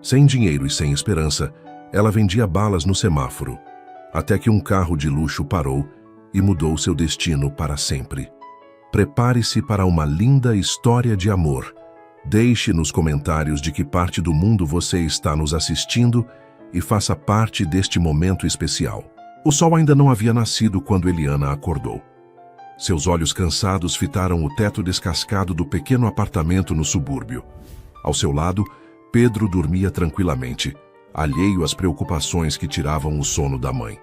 Sem dinheiro e sem esperança, ela vendia balas no semáforo, até que um carro de luxo parou e mudou seu destino para sempre. Prepare-se para uma linda história de amor. Deixe nos comentários de que parte do mundo você está nos assistindo e faça parte deste momento especial. O sol ainda não havia nascido quando Eliana acordou. Seus olhos cansados fitaram o teto descascado do pequeno apartamento no subúrbio. Ao seu lado, Pedro dormia tranquilamente, alheio às preocupações que tiravam o sono da mãe.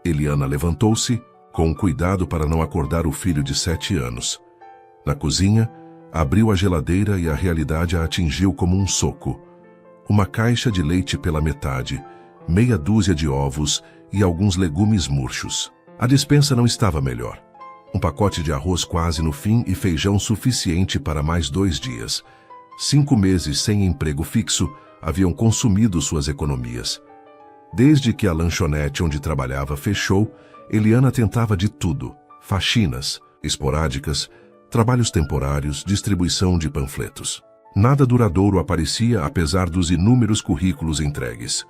Eliana levantou-se, com cuidado para não acordar o filho de 7 anos. Na cozinha, abriu a geladeira e a realidade a atingiu como um soco. Uma caixa de leite pela metade, meia dúzia de ovos e alguns legumes murchos. A despensa não estava melhor. Um pacote de arroz quase no fim e feijão suficiente para mais 2 dias. 5 meses sem emprego fixo haviam consumido suas economias. Desde que a lanchonete onde trabalhava fechou, Eliana tentava de tudo: faxinas esporádicas, trabalhos temporários, distribuição de panfletos. Nada duradouro aparecia apesar dos inúmeros currículos entregues.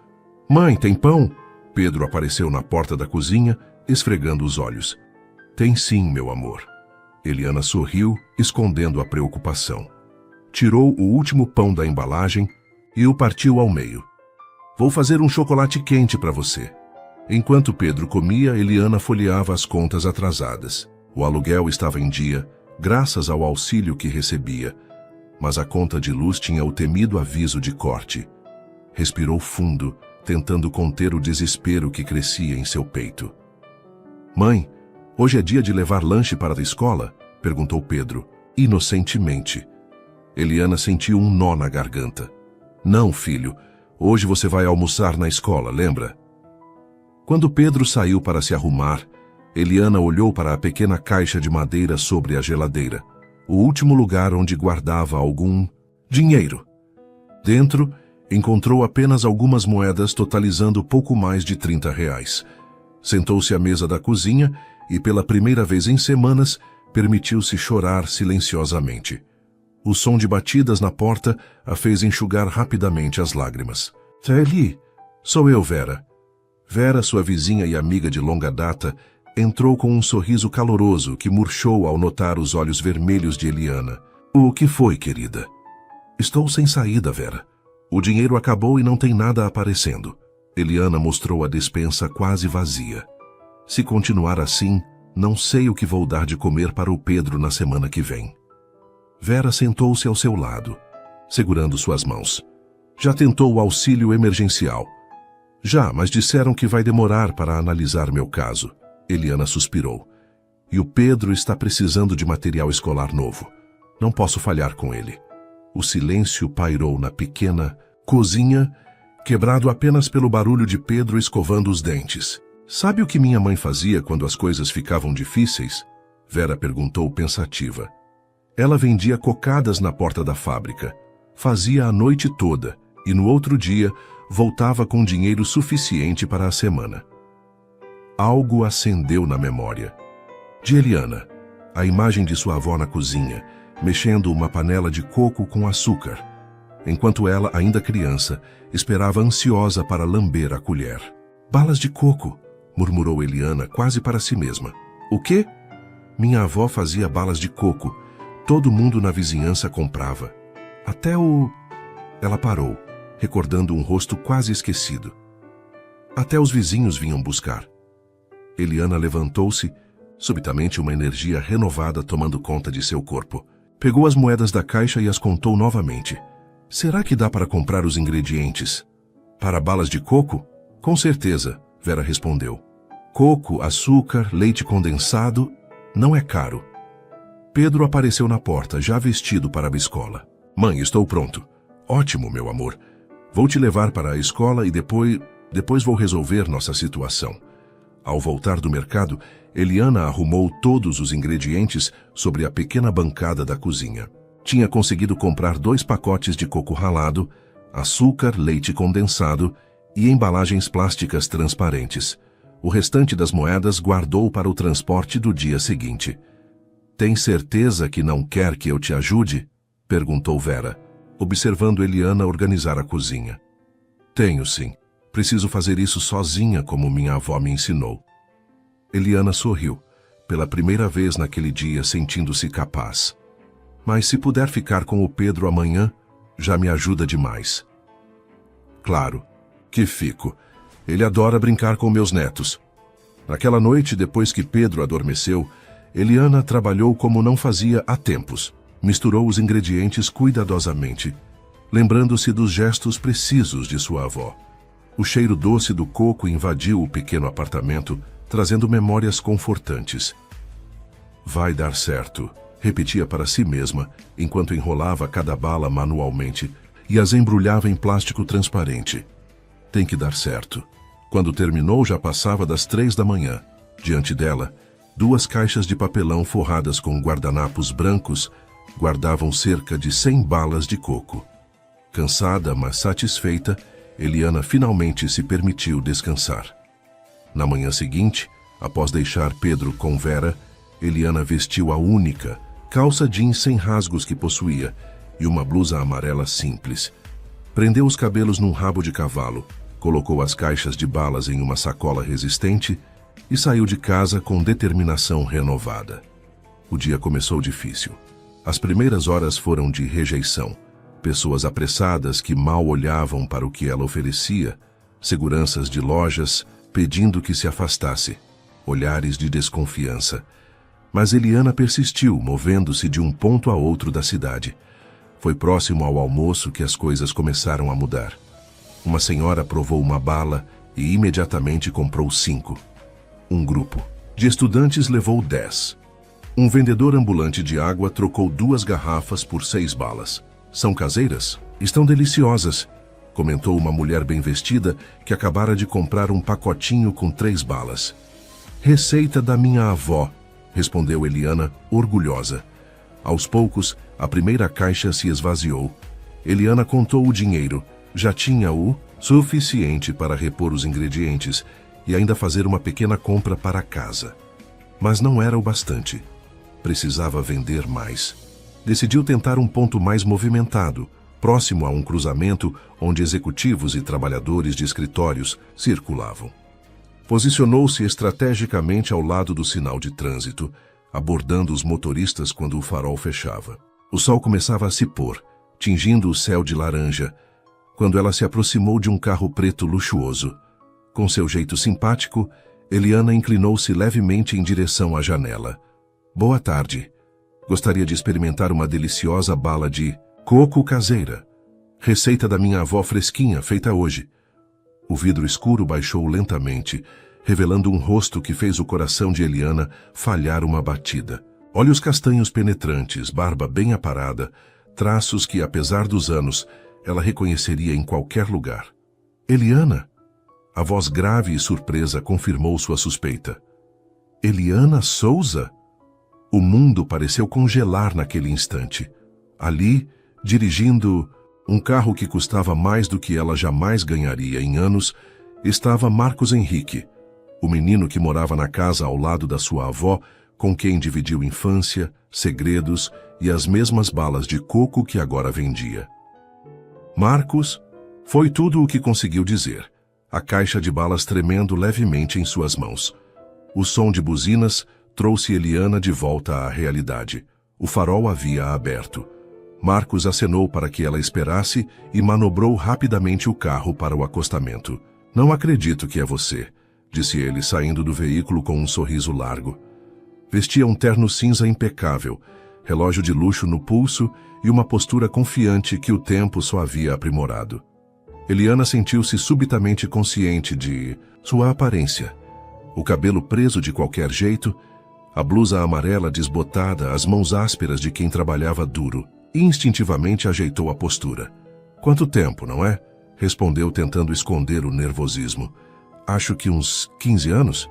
"Mãe, tem pão?" Pedro apareceu na porta da cozinha, esfregando os olhos. "Tem sim, meu amor." Eliana sorriu, escondendo a preocupação. Tirou o último pão da embalagem e o partiu ao meio. "Vou fazer um chocolate quente para você." Enquanto Pedro comia, Eliana folheava as contas atrasadas. O aluguel estava em dia, graças ao auxílio que recebia, mas a conta de luz tinha o temido aviso de corte. Respirou fundo, tentando conter o desespero que crescia em seu peito. "Mãe, hoje é dia de levar lanche para a escola?" perguntou Pedro, inocentemente. Eliana sentiu um nó na garganta. "Não, filho. Hoje você vai almoçar na escola, lembra?" Quando Pedro saiu para se arrumar, Eliana olhou para a pequena caixa de madeira sobre a geladeira, o último lugar onde guardava algum dinheiro. Dentro, encontrou apenas algumas moedas totalizando pouco mais de R$ 30. Sentou-se à mesa da cozinha e, pela primeira vez em semanas, permitiu-se chorar silenciosamente. O som de batidas na porta a fez enxugar rapidamente as lágrimas. "Tá ali. Sou eu, Vera." Vera, sua vizinha e amiga de longa data, entrou com um sorriso caloroso que murchou ao notar os olhos vermelhos de Eliana. "O que foi, querida?" "Estou sem saída, Vera. O dinheiro acabou e não tem nada aparecendo." Eliana mostrou a despensa quase vazia. "Se continuar assim, não sei o que vou dar de comer para o Pedro na semana que vem." Vera sentou-se ao seu lado, segurando suas mãos. "Já tentou o auxílio emergencial?" "Já, mas disseram que vai demorar para analisar meu caso." Eliana suspirou. "E o Pedro está precisando de material escolar novo. Não posso falhar com ele." O silêncio pairou na pequena cozinha, quebrado apenas pelo barulho de Pedro escovando os dentes. "Sabe o que minha mãe fazia quando as coisas ficavam difíceis?" Vera perguntou pensativa. "Ela vendia cocadas na porta da fábrica. Fazia a noite toda e no outro dia voltava com dinheiro suficiente para a semana." Algo acendeu na memória. De Eliana, a imagem de sua avó na cozinha, mexendo uma panela de coco com açúcar, enquanto ela, ainda criança, esperava ansiosa para lamber a colher. "Balas de coco", murmurou Eliana quase para si mesma. "O quê?" "Minha avó fazia balas de coco. Todo mundo na vizinhança comprava. Até o..." Ela parou, recordando um rosto quase esquecido. "Até os vizinhos vinham buscar." Eliana levantou-se, subitamente uma energia renovada tomando conta de seu corpo. Pegou as moedas da caixa e as contou novamente. "Será que dá para comprar os ingredientes?" "Para balas de coco?" "Com certeza", Vera respondeu. "Coco, açúcar, leite condensado, não é caro." Pedro apareceu na porta, já vestido para a escola. "Mãe, estou pronto." "Ótimo, meu amor. Vou te levar para a escola e depois vou resolver nossa situação." Ao voltar do mercado, Eliana arrumou todos os ingredientes sobre a pequena bancada da cozinha. Tinha conseguido comprar 2 pacotes de coco ralado, açúcar, leite condensado e embalagens plásticas transparentes. O restante das moedas guardou para o transporte do dia seguinte. "Tem certeza que não quer que eu te ajude?" perguntou Vera, observando Eliana organizar a cozinha. Tenho sim. Preciso fazer isso sozinha, como minha avó me ensinou. Eliana sorriu, pela primeira vez naquele dia sentindo-se capaz. Mas se puder ficar com o Pedro amanhã, já me ajuda demais. Claro que fico. Ele adora brincar com meus netos. Naquela noite, depois que Pedro adormeceu, Eliana trabalhou como não fazia há tempos. Misturou os ingredientes cuidadosamente, lembrando-se dos gestos precisos de sua avó. O cheiro doce do coco invadiu o pequeno apartamento, trazendo memórias confortantes. Vai dar certo, repetia para si mesma, enquanto enrolava cada bala manualmente e as embrulhava em plástico transparente. Tem que dar certo. Quando terminou, já passava das 3 da manhã. Diante dela, 2 caixas de papelão forradas com guardanapos brancos guardavam cerca de 100 balas de coco. Cansada, mas satisfeita, Eliana finalmente se permitiu descansar. Na manhã seguinte, após deixar Pedro com Vera, Eliana vestiu a única calça jeans sem rasgos que possuía e uma blusa amarela simples. Prendeu os cabelos num rabo de cavalo, colocou as caixas de balas em uma sacola resistente e saiu de casa com determinação renovada. O dia começou difícil. As primeiras horas foram de rejeição. Pessoas apressadas que mal olhavam para o que ela oferecia, seguranças de lojas pedindo que se afastasse, olhares de desconfiança. Mas Eliana persistiu, movendo-se de um ponto a outro da cidade. Foi próximo ao almoço que as coisas começaram a mudar. Uma senhora provou uma bala e imediatamente comprou 5. Um grupo de estudantes levou 10. Um vendedor ambulante de água trocou 2 garrafas por 6 balas. São caseiras? Estão deliciosas, comentou uma mulher bem vestida que acabara de comprar um pacotinho com 3 balas. Receita da minha avó, respondeu Eliana, orgulhosa. Aos poucos, a primeira caixa se esvaziou. Eliana contou o dinheiro. Já tinha o suficiente para repor os ingredientes e ainda fazer uma pequena compra para casa. Mas não era o bastante. Precisava vender mais. Decidiu tentar um ponto mais movimentado, próximo a um cruzamento onde executivos e trabalhadores de escritórios circulavam. Posicionou-se estrategicamente ao lado do sinal de trânsito, abordando os motoristas quando o farol fechava. O sol começava a se pôr, tingindo o céu de laranja, quando ela se aproximou de um carro preto luxuoso. Com seu jeito simpático, Eliana inclinou-se levemente em direção à janela. Boa tarde. Gostaria de experimentar uma deliciosa bala de coco caseira. Receita da minha avó fresquinha, feita hoje. O vidro escuro baixou lentamente, revelando um rosto que fez o coração de Eliana falhar uma batida. Olhos castanhos penetrantes, barba bem aparada, traços que, apesar dos anos, ela reconheceria em qualquer lugar. Eliana? A voz grave e surpresa confirmou sua suspeita. Eliana Souza? O mundo pareceu congelar naquele instante. Ali, dirigindo um carro que custava mais do que ela jamais ganharia em anos, estava Marcos Henrique, o menino que morava na casa ao lado da sua avó, com quem dividiu infância, segredos e as mesmas balas de coco que agora vendia. Marcos foi tudo o que conseguiu dizer, a caixa de balas tremendo levemente em suas mãos. O som de buzinas trouxe Eliana de volta à realidade. O farol havia aberto. Marcos acenou para que ela esperasse e manobrou rapidamente o carro para o acostamento. Não acredito que é você, disse ele, saindo do veículo com um sorriso largo. Vestia um terno cinza impecável, relógio de luxo no pulso e uma postura confiante que o tempo só havia aprimorado. Eliana sentiu-se subitamente consciente de sua aparência. O cabelo preso de qualquer jeito, a blusa amarela desbotada, as mãos ásperas de quem trabalhava duro, e instintivamente ajeitou a postura. Quanto tempo, não é? Respondeu tentando esconder o nervosismo. Acho que uns 15 anos?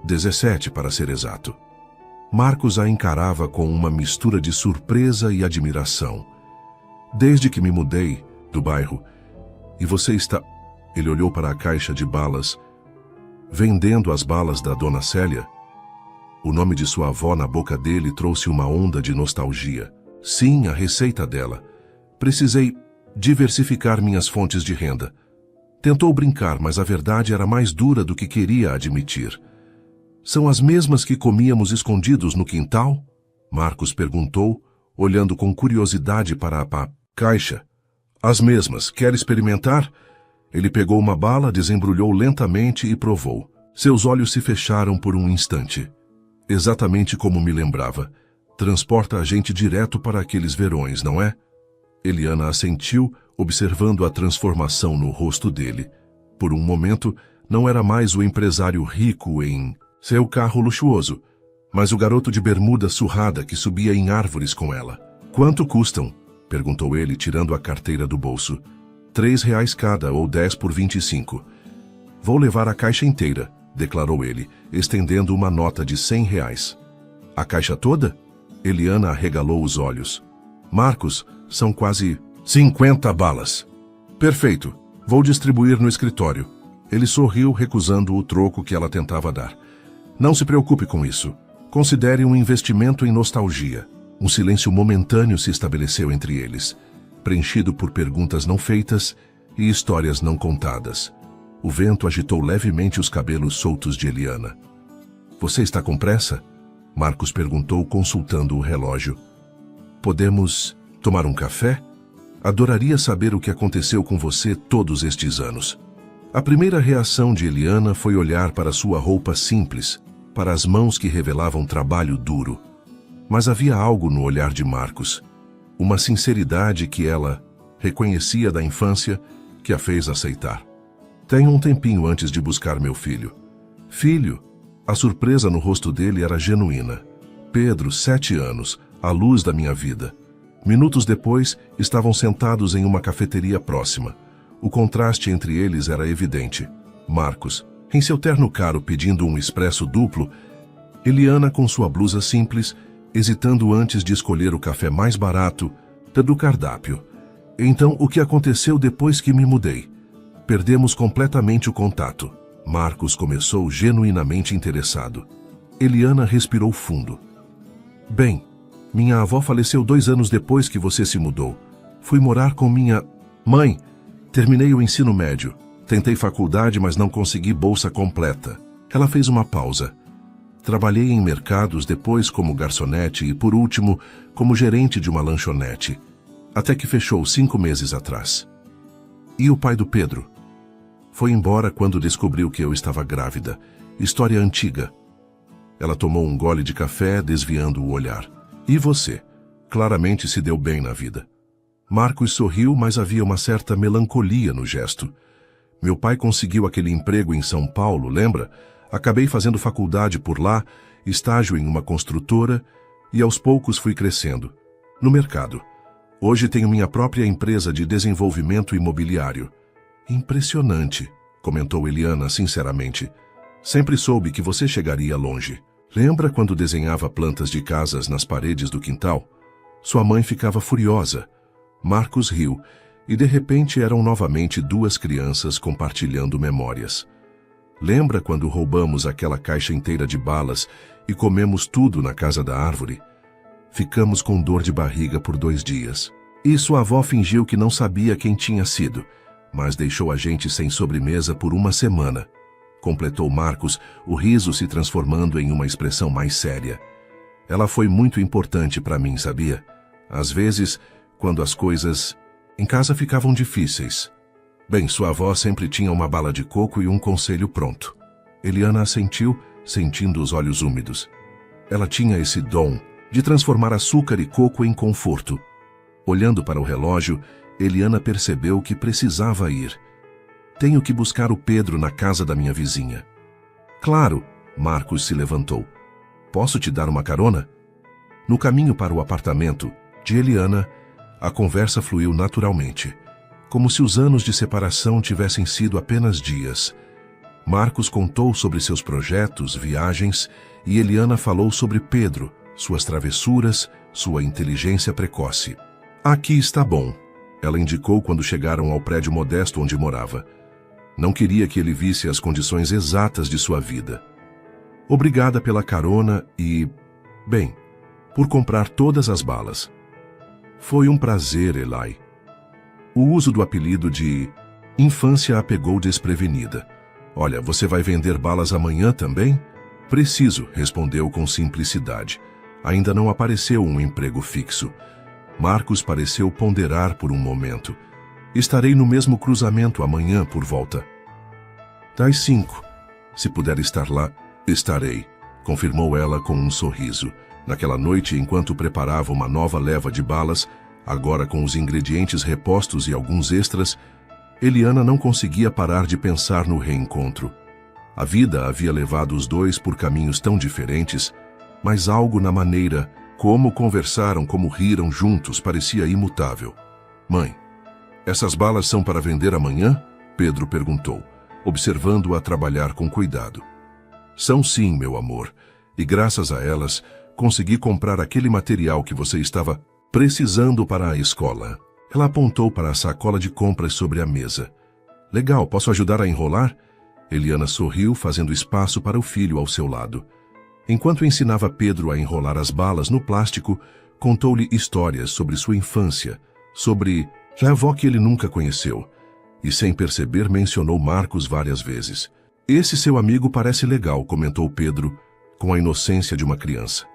17, para ser exato. Marcos a encarava com uma mistura de surpresa e admiração. Desde que me mudei do bairro, e você está... Ele olhou para a caixa de balas. Vendendo as balas da Dona Célia? O nome de sua avó na boca dele trouxe uma onda de nostalgia. Sim, a receita dela. Precisei diversificar minhas fontes de renda. Tentou brincar, mas a verdade era mais dura do que queria admitir. São as mesmas que comíamos escondidos no quintal? Marcos perguntou, olhando com curiosidade para a caixa. As mesmas. Quer experimentar? Ele pegou uma bala, desembrulhou lentamente e provou. Seus olhos se fecharam por um instante. Exatamente como me lembrava. Transporta a gente direto para aqueles verões, não é? Eliana assentiu, observando a transformação no rosto dele. Por um momento, não era mais o empresário rico em seu carro luxuoso, mas o garoto de bermuda surrada que subia em árvores com ela. Quanto custam? Perguntou ele, tirando a carteira do bolso. R$3 cada, ou 10 por 25. Vou levar a caixa inteira, declarou ele, estendendo uma nota de R$100. A caixa toda? Eliana arregalou os olhos. Marcos, são quase 50 balas. Perfeito. Vou distribuir no escritório. Ele sorriu, recusando o troco que ela tentava dar. Não se preocupe com isso. Considere um investimento em nostalgia. Um silêncio momentâneo se estabeleceu entre eles, preenchido por perguntas não feitas e histórias não contadas. O vento agitou levemente os cabelos soltos de Eliana. Você está com pressa? Marcos perguntou, consultando o relógio. Podemos tomar um café? Adoraria saber o que aconteceu com você todos estes anos. A primeira reação de Eliana foi olhar para sua roupa simples, para as mãos que revelavam trabalho duro. Mas havia algo no olhar de Marcos, uma sinceridade que ela reconhecia da infância que a fez aceitar. Tenho um tempinho antes de buscar meu filho. Filho? A surpresa no rosto dele era genuína. Pedro, 7 anos, a luz da minha vida. Minutos depois, estavam sentados em uma cafeteria próxima. O contraste entre eles era evidente. Marcos, em seu terno caro pedindo um expresso duplo, Eliana com sua blusa simples, hesitando antes de escolher o café mais barato do cardápio. Então, o que aconteceu depois que me mudei? Perdemos completamente o contato. Marcos começou genuinamente interessado. Eliana respirou fundo. Bem, minha avó faleceu 2 anos depois que você se mudou. Fui morar com minha mãe. Terminei o ensino médio. Tentei faculdade, mas não consegui bolsa completa. Ela fez uma pausa. Trabalhei em mercados, depois como garçonete e, por último, como gerente de uma lanchonete. Até que fechou 5 meses atrás. E o pai do Pedro? Foi embora quando descobriu que eu estava grávida. História antiga. Ela tomou um gole de café, desviando o olhar. E você? Claramente se deu bem na vida. Marcos sorriu, mas havia uma certa melancolia no gesto. Meu pai conseguiu aquele emprego em São Paulo, lembra? Acabei fazendo faculdade por lá, estágio em uma construtora, e aos poucos fui crescendo. No mercado. Hoje tenho minha própria empresa de desenvolvimento imobiliário. Impressionante, comentou Eliana sinceramente. Sempre soube que você chegaria longe. Lembra quando desenhava plantas de casas nas paredes do quintal? Sua mãe ficava furiosa. Marcos riu, e de repente eram novamente 2 crianças compartilhando memórias. Lembra quando roubamos aquela caixa inteira de balas e comemos tudo na casa da árvore? Ficamos com dor de barriga por 2 dias. E sua avó fingiu que não sabia quem tinha sido, mas deixou a gente sem sobremesa por 1 semana. Completou Marcos, o riso se transformando em uma expressão mais séria. Ela foi muito importante para mim, sabia? Às vezes, quando as coisas em casa ficavam difíceis. Bem, sua avó sempre tinha uma bala de coco e um conselho pronto. Eliana assentiu, sentindo os olhos úmidos. Ela tinha esse dom de transformar açúcar e coco em conforto. Olhando para o relógio, Eliana percebeu que precisava ir. Tenho que buscar o Pedro na casa da minha vizinha. Claro, Marcos se levantou. Posso te dar uma carona? No caminho para o apartamento de Eliana, a conversa fluiu naturalmente, como se os anos de separação tivessem sido apenas dias. Marcos contou sobre seus projetos, viagens, e Eliana falou sobre Pedro, suas travessuras, sua inteligência precoce. Aqui está bom, ela indicou quando chegaram ao prédio modesto onde morava. Não queria que ele visse as condições exatas de sua vida. Obrigada pela carona e, bem, por comprar todas as balas. Foi um prazer, Eli. O uso do apelido de Infância a pegou desprevenida. Olha, você vai vender balas amanhã também? Preciso, respondeu com simplicidade. Ainda não apareceu um emprego fixo. Marcos pareceu ponderar por um momento. Estarei no mesmo cruzamento amanhã por volta das 5. Se puder estar lá, estarei, confirmou ela com um sorriso. Naquela noite, enquanto preparava uma nova leva de balas, agora com os ingredientes repostos e alguns extras, Eliana não conseguia parar de pensar no reencontro. A vida havia levado os dois por caminhos tão diferentes, mas algo na maneira, como conversaram, como riram juntos, parecia imutável. Mãe, essas balas são para vender amanhã? Pedro perguntou, observando-a trabalhar com cuidado. São sim, meu amor, e graças a elas, consegui comprar aquele material que você estava precisando para a escola. Ela apontou para a sacola de compras sobre a mesa. Legal, posso ajudar a enrolar? Eliana sorriu, fazendo espaço para o filho ao seu lado. Enquanto ensinava Pedro a enrolar as balas no plástico, contou-lhe histórias sobre sua infância, sobre a avó que ele nunca conheceu, e sem perceber mencionou Marcos várias vezes. Esse seu amigo parece legal, comentou Pedro, com a inocência de uma criança.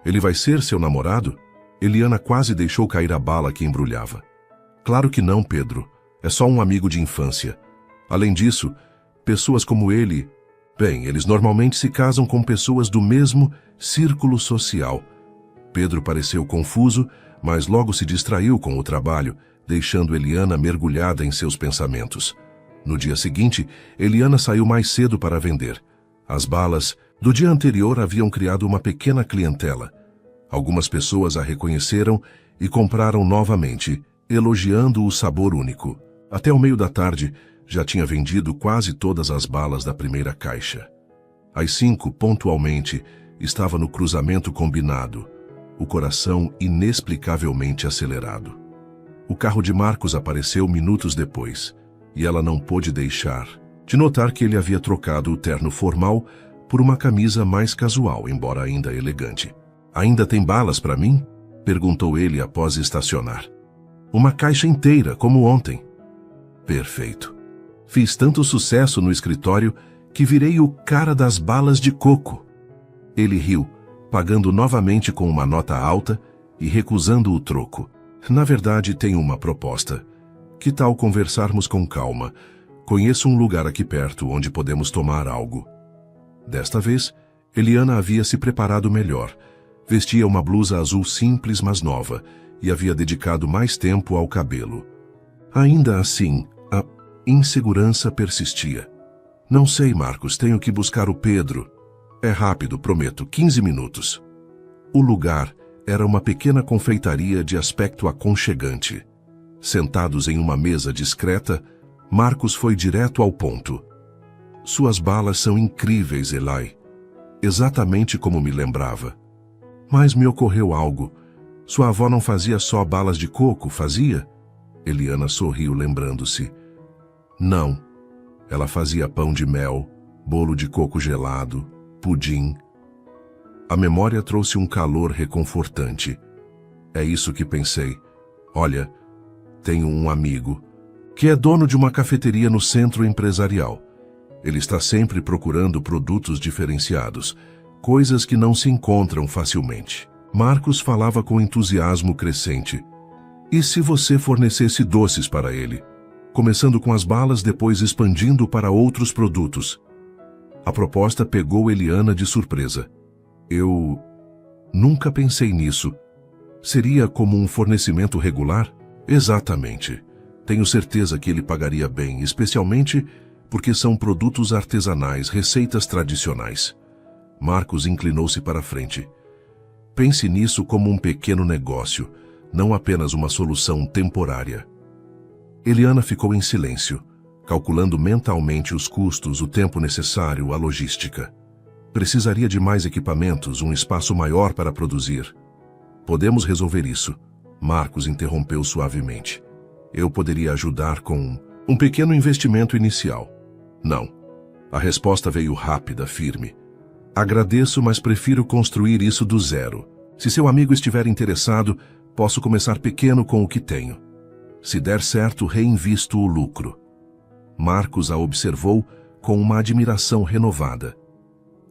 Ele vai ser seu namorado? Eliana quase deixou cair a bala que embrulhava. Claro que não, Pedro. É só um amigo de infância. Além disso, pessoas como ele... Bem, eles normalmente se casam com pessoas do mesmo círculo social. Pedro pareceu confuso, mas logo se distraiu com o trabalho, deixando Eliana mergulhada em seus pensamentos. No dia seguinte, Eliana saiu mais cedo para vender. As balas do dia anterior haviam criado uma pequena clientela. Algumas pessoas a reconheceram e compraram novamente, elogiando o sabor único. Até o meio da tarde, já tinha vendido quase todas as balas da primeira caixa. Às 5, pontualmente, estava no cruzamento combinado, o coração inexplicavelmente acelerado. O carro de Marcos apareceu minutos depois, e ela não pôde deixar de notar que ele havia trocado o terno formal por uma camisa mais casual, embora ainda elegante. Ainda tem balas para mim? Perguntou ele após estacionar. Uma caixa inteira, como ontem. Perfeito. Fiz tanto sucesso no escritório que virei o cara das balas de coco. Ele riu, pagando novamente com uma nota alta e recusando o troco. Na verdade, tenho uma proposta. Que tal conversarmos com calma? Conheço um lugar aqui perto onde podemos tomar algo. Desta vez, Eliana havia se preparado melhor. Vestia uma blusa azul simples, mas nova, e havia dedicado mais tempo ao cabelo. Ainda assim, a insegurança persistia. Não sei, Marcos, tenho que buscar o Pedro. É rápido, prometo, 15 minutos. O lugar era uma pequena confeitaria de aspecto aconchegante. Sentados em uma mesa discreta, Marcos foi direto ao ponto. Suas balas são incríveis, Eli. Exatamente como me lembrava. Mas me ocorreu algo. Sua avó não fazia só balas de coco, fazia? Eliana sorriu, lembrando-se. Não. Ela fazia pão de mel, bolo de coco gelado, pudim. A memória trouxe um calor reconfortante. É isso que pensei. Olha, tenho um amigo que é dono de uma cafeteria no centro empresarial. Ele está sempre procurando produtos diferenciados, coisas que não se encontram facilmente. Marcos falava com entusiasmo crescente. E se você fornecesse doces para ele? Começando com as balas, depois expandindo para outros produtos. A proposta pegou Eliana de surpresa. Eu nunca pensei nisso. Seria como um fornecimento regular? Exatamente. Tenho certeza que ele pagaria bem, especialmente porque são produtos artesanais, receitas tradicionais. Marcos inclinou-se para a frente. Pense nisso como um pequeno negócio, não apenas uma solução temporária. Eliana ficou em silêncio, calculando mentalmente os custos, o tempo necessário, a logística. Precisaria de mais equipamentos, um espaço maior para produzir. Podemos resolver isso. Marcos interrompeu suavemente. Eu poderia ajudar com um pequeno investimento inicial. Não. A resposta veio rápida, firme. Agradeço, mas prefiro construir isso do zero. Se seu amigo estiver interessado, posso começar pequeno com o que tenho. Se der certo, reinvisto o lucro. Marcos a observou com uma admiração renovada.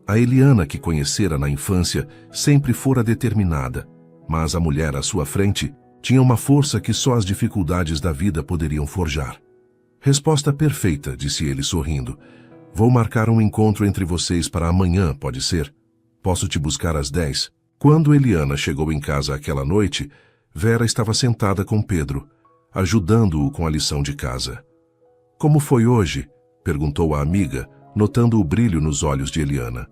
A Eliana que conhecera na infância sempre fora determinada, mas a mulher à sua frente tinha uma força que só as dificuldades da vida poderiam forjar. Resposta perfeita, disse ele sorrindo. Vou marcar um encontro entre vocês para amanhã, pode ser? Posso te buscar às 10? Quando Eliana chegou em casa aquela noite, Vera estava sentada com Pedro, ajudando-o com a lição de casa. Como foi hoje? Perguntou a amiga, notando o brilho nos olhos de Eliana.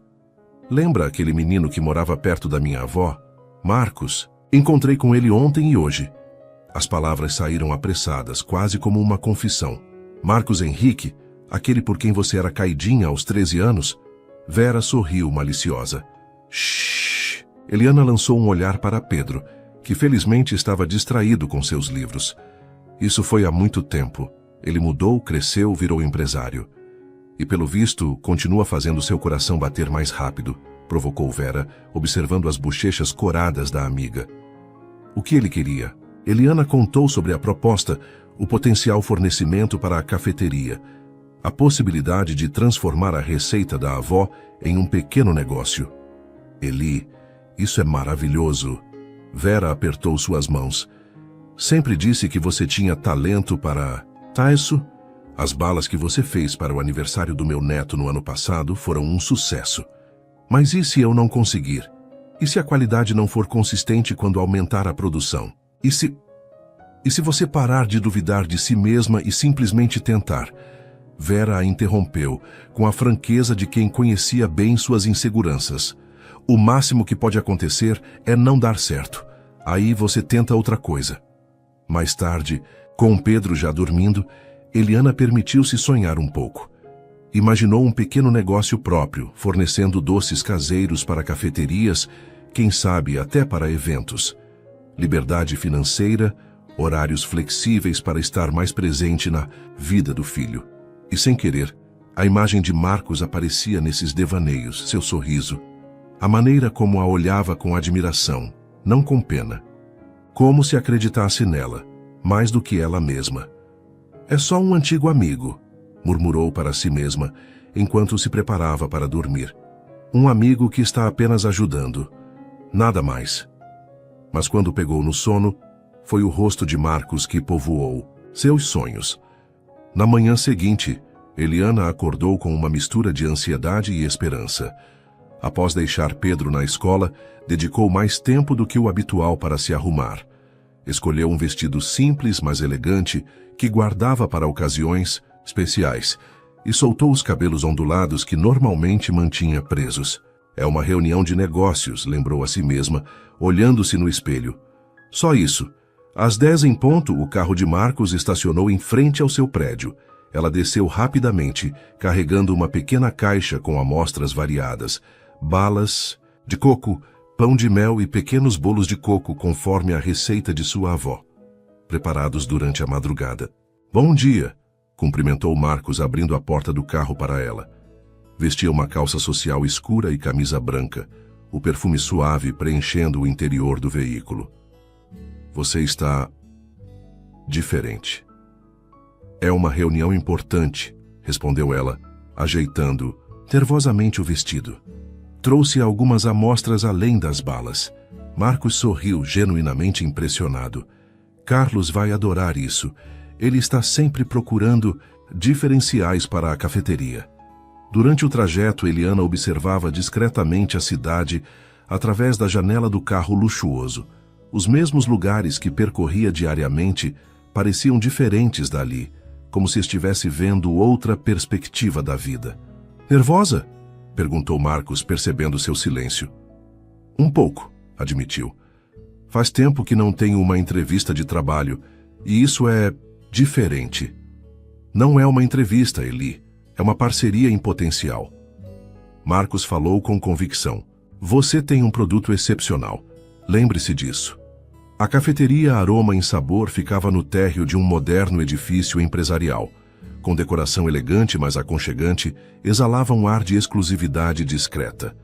Lembra aquele menino que morava perto da minha avó? Marcos. Encontrei com ele ontem e hoje. As palavras saíram apressadas, quase como uma confissão. Marcos Henrique, aquele por quem você era caidinha aos 13 anos? Vera sorriu maliciosa. Shhh! Eliana lançou um olhar para Pedro, que felizmente estava distraído com seus livros. Isso foi há muito tempo. Ele mudou, cresceu, virou empresário. E pelo visto, continua fazendo seu coração bater mais rápido, provocou Vera, observando as bochechas coradas da amiga. O que ele queria? Eliana contou sobre a proposta, o potencial fornecimento para a cafeteria, a possibilidade de transformar a receita da avó em um pequeno negócio. Eli, isso é maravilhoso. Vera apertou suas mãos. Sempre disse que você tinha talento para... Tá isso? As balas que você fez para o aniversário do meu neto no ano passado foram um sucesso. Mas e se eu não conseguir? E se a qualidade não for consistente quando aumentar a produção? E se você parar de duvidar de si mesma e simplesmente tentar? Vera a interrompeu, com a franqueza de quem conhecia bem suas inseguranças. O máximo que pode acontecer é não dar certo. Aí você tenta outra coisa. Mais tarde, com Pedro já dormindo, Eliana permitiu-se sonhar um pouco. Imaginou um pequeno negócio próprio, fornecendo doces caseiros para cafeterias, quem sabe até para eventos. Liberdade financeira, horários flexíveis para estar mais presente na vida do filho. E sem querer, a imagem de Marcos aparecia nesses devaneios, seu sorriso. A maneira como a olhava com admiração, não com pena. Como se acreditasse nela, mais do que ela mesma. É só um antigo amigo, murmurou para si mesma, enquanto se preparava para dormir. Um amigo que está apenas ajudando. Nada mais. Mas quando pegou no sono, foi o rosto de Marcos que povoou seus sonhos. Na manhã seguinte, Eliana acordou com uma mistura de ansiedade e esperança. Após deixar Pedro na escola, dedicou mais tempo do que o habitual para se arrumar. Escolheu um vestido simples, mas elegante, que guardava para ocasiões especiais, e soltou os cabelos ondulados que normalmente mantinha presos. É uma reunião de negócios, lembrou a si mesma, olhando-se no espelho. Só isso. Às 10 em ponto, o carro de Marcos estacionou em frente ao seu prédio. Ela desceu rapidamente, carregando uma pequena caixa com amostras variadas. Balas de coco, pão de mel e pequenos bolos de coco conforme a receita de sua avó, preparados durante a madrugada. Bom dia, cumprimentou Marcos abrindo a porta do carro para ela. Vestia uma calça social escura e camisa branca, o perfume suave preenchendo o interior do veículo. Você está diferente. É uma reunião importante, respondeu ela, ajeitando nervosamente o vestido. Trouxe algumas amostras além das balas. Marcos sorriu, genuinamente impressionado. Carlos vai adorar isso. Ele está sempre procurando diferenciais para a cafeteria. Durante o trajeto, Eliana observava discretamente a cidade através da janela do carro luxuoso. Os mesmos lugares que percorria diariamente pareciam diferentes dali, como se estivesse vendo outra perspectiva da vida. Nervosa? Perguntou Marcos, percebendo seu silêncio. Um pouco, admitiu. Faz tempo que não tenho uma entrevista de trabalho, e isso é diferente. Não é uma entrevista, Eli. É uma parceria em potencial. Marcos falou com convicção. Você tem um produto excepcional. Lembre-se disso. A cafeteria Aroma em Sabor ficava no térreo de um moderno edifício empresarial. Com decoração elegante, mas aconchegante, exalava um ar de exclusividade discreta.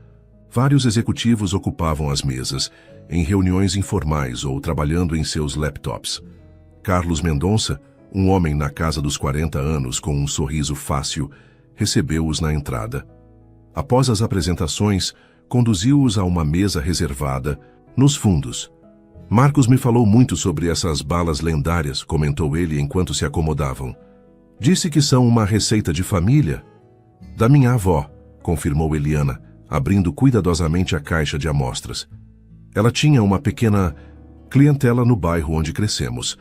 Vários executivos ocupavam as mesas, em reuniões informais ou trabalhando em seus laptops. Carlos Mendonça, Um homem na casa dos 40 anos, com um sorriso fácil, recebeu-os na entrada. Após as apresentações, conduziu-os a uma mesa reservada, nos fundos. Marcos me falou muito sobre essas balas lendárias, comentou ele enquanto se acomodavam. Disse que são uma receita de família. Da minha avó, confirmou Eliana, abrindo cuidadosamente a caixa de amostras. Ela tinha uma pequena clientela no bairro onde crescemos.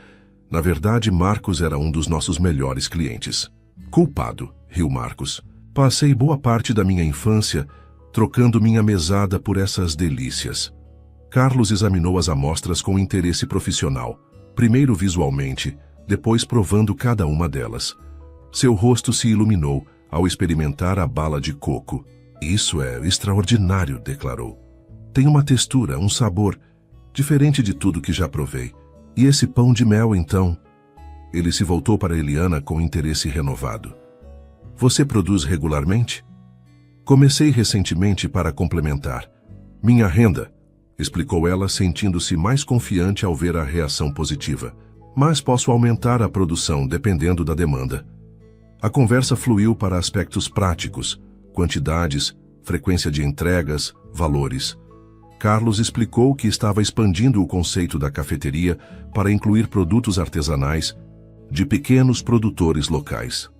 Na verdade, Marcos era um dos nossos melhores clientes. Culpado, riu Marcos. Passei boa parte da minha infância trocando minha mesada por essas delícias. Carlos examinou as amostras com interesse profissional, primeiro visualmente, depois provando cada uma delas. Seu rosto se iluminou ao experimentar a bala de coco. Isso é extraordinário, declarou. Tem uma textura, um sabor, diferente de tudo que já provei. E esse pão de mel, então? Ele se voltou para Eliana com interesse renovado. Você produz regularmente? Comecei recentemente para complementar. Minha renda, explicou ela, sentindo-se mais confiante ao ver a reação positiva. Mas posso aumentar a produção dependendo da demanda. A conversa fluiu para aspectos práticos, quantidades, frequência de entregas, valores. Carlos explicou que estava expandindo o conceito da cafeteria para incluir produtos artesanais de pequenos produtores locais.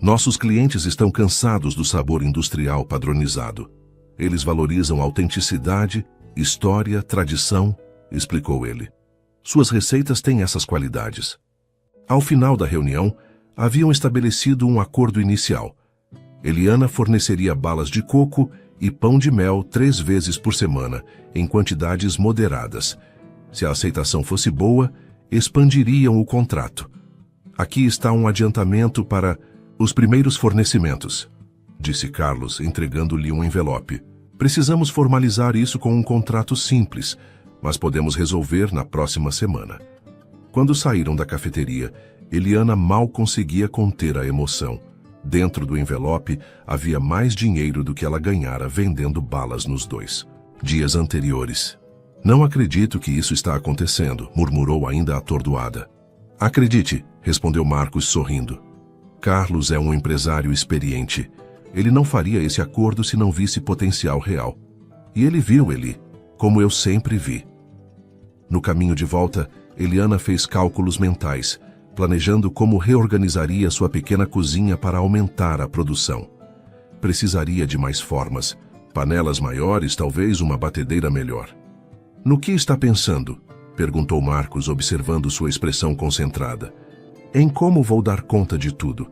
Nossos clientes estão cansados do sabor industrial padronizado. Eles valorizam autenticidade, história, tradição, explicou ele. Suas receitas têm essas qualidades. Ao final da reunião, haviam estabelecido um acordo inicial. Eliana forneceria balas de coco e pão de mel 3 vezes por semana, em quantidades moderadas. Se a aceitação fosse boa, expandiriam o contrato. Aqui está um adiantamento para os primeiros fornecimentos, disse Carlos, entregando-lhe um envelope. Precisamos formalizar isso com um contrato simples, mas podemos resolver na próxima semana. Quando saíram da cafeteria, Eliana mal conseguia conter a emoção. Dentro do envelope havia mais dinheiro do que ela ganhara vendendo balas nos 2 dias anteriores. Não acredito que isso está acontecendo, murmurou ainda atordoada. Acredite, respondeu Marcos sorrindo. Carlos é um empresário experiente. Ele não faria esse acordo se não visse potencial real. E ele viu, como eu sempre vi. No caminho de volta, Eliana fez cálculos mentais, planejando como reorganizaria sua pequena cozinha para aumentar a produção. Precisaria de mais formas, panelas maiores, talvez uma batedeira melhor. No que está pensando? Perguntou Marcos, observando sua expressão concentrada. Em como vou dar conta de tudo.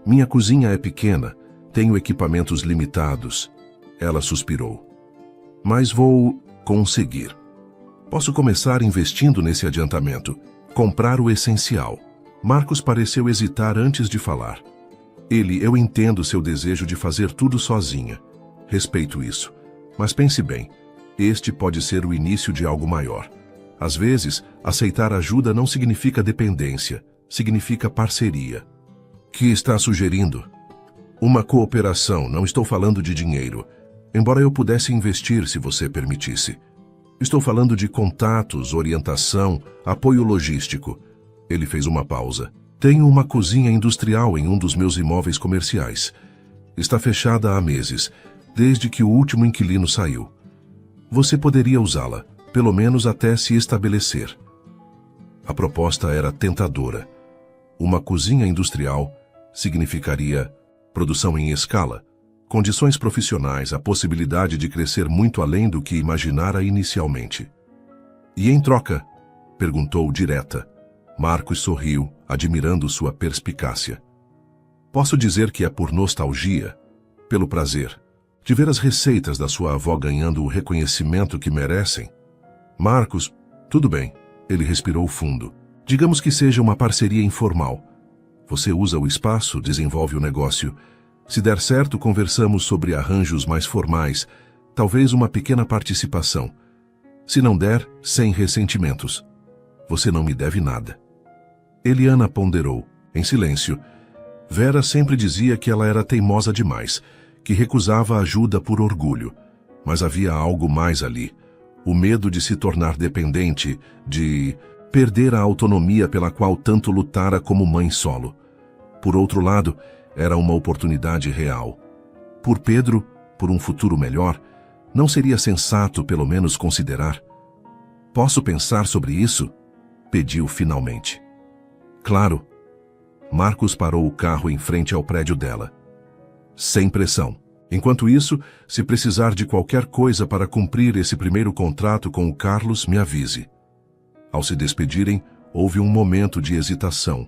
Minha cozinha é pequena, tenho equipamentos limitados. Ela suspirou. Mas vou conseguir. Posso começar investindo nesse adiantamento, comprar o essencial. Marcos pareceu hesitar antes de falar. Eu entendo seu desejo de fazer tudo sozinha. Respeito isso. Mas pense bem, este pode ser o início de algo maior. Às vezes, aceitar ajuda não significa dependência, significa parceria. Que está sugerindo? Uma cooperação, não estou falando de dinheiro. Embora eu pudesse investir se você permitisse. Estou falando de contatos, orientação, apoio logístico. Ele fez uma pausa. Tenho uma cozinha industrial em um dos meus imóveis comerciais. Está fechada há meses, desde que o último inquilino saiu. Você poderia usá-la, pelo menos até se estabelecer. A proposta era tentadora. Uma cozinha industrial significaria produção em escala, condições profissionais, a possibilidade de crescer muito além do que imaginara inicialmente. E em troca? Perguntou direta. Marcos sorriu, admirando sua perspicácia. Posso dizer que é por nostalgia, pelo prazer, de ver as receitas da sua avó ganhando o reconhecimento que merecem? Marcos, tudo bem. Ele respirou fundo. Digamos que seja uma parceria informal. Você usa o espaço, desenvolve o negócio. Se der certo, conversamos sobre arranjos mais formais, talvez uma pequena participação. Se não der, sem ressentimentos. Você não me deve nada. Eliana ponderou, em silêncio. Vera sempre dizia que ela era teimosa demais, que recusava ajuda por orgulho. Mas havia algo mais ali. O medo de se tornar dependente, de Perdera a autonomia pela qual tanto lutara como mãe solo. Por outro lado, era uma oportunidade real. Por Pedro, por um futuro melhor, não seria sensato pelo menos considerar? Posso pensar sobre isso? Pediu finalmente. Claro. Marcos parou o carro em frente ao prédio dela. Sem pressão. Enquanto isso, se precisar de qualquer coisa para cumprir esse primeiro contrato com o Carlos, me avise. Ao se despedirem, houve um momento de hesitação,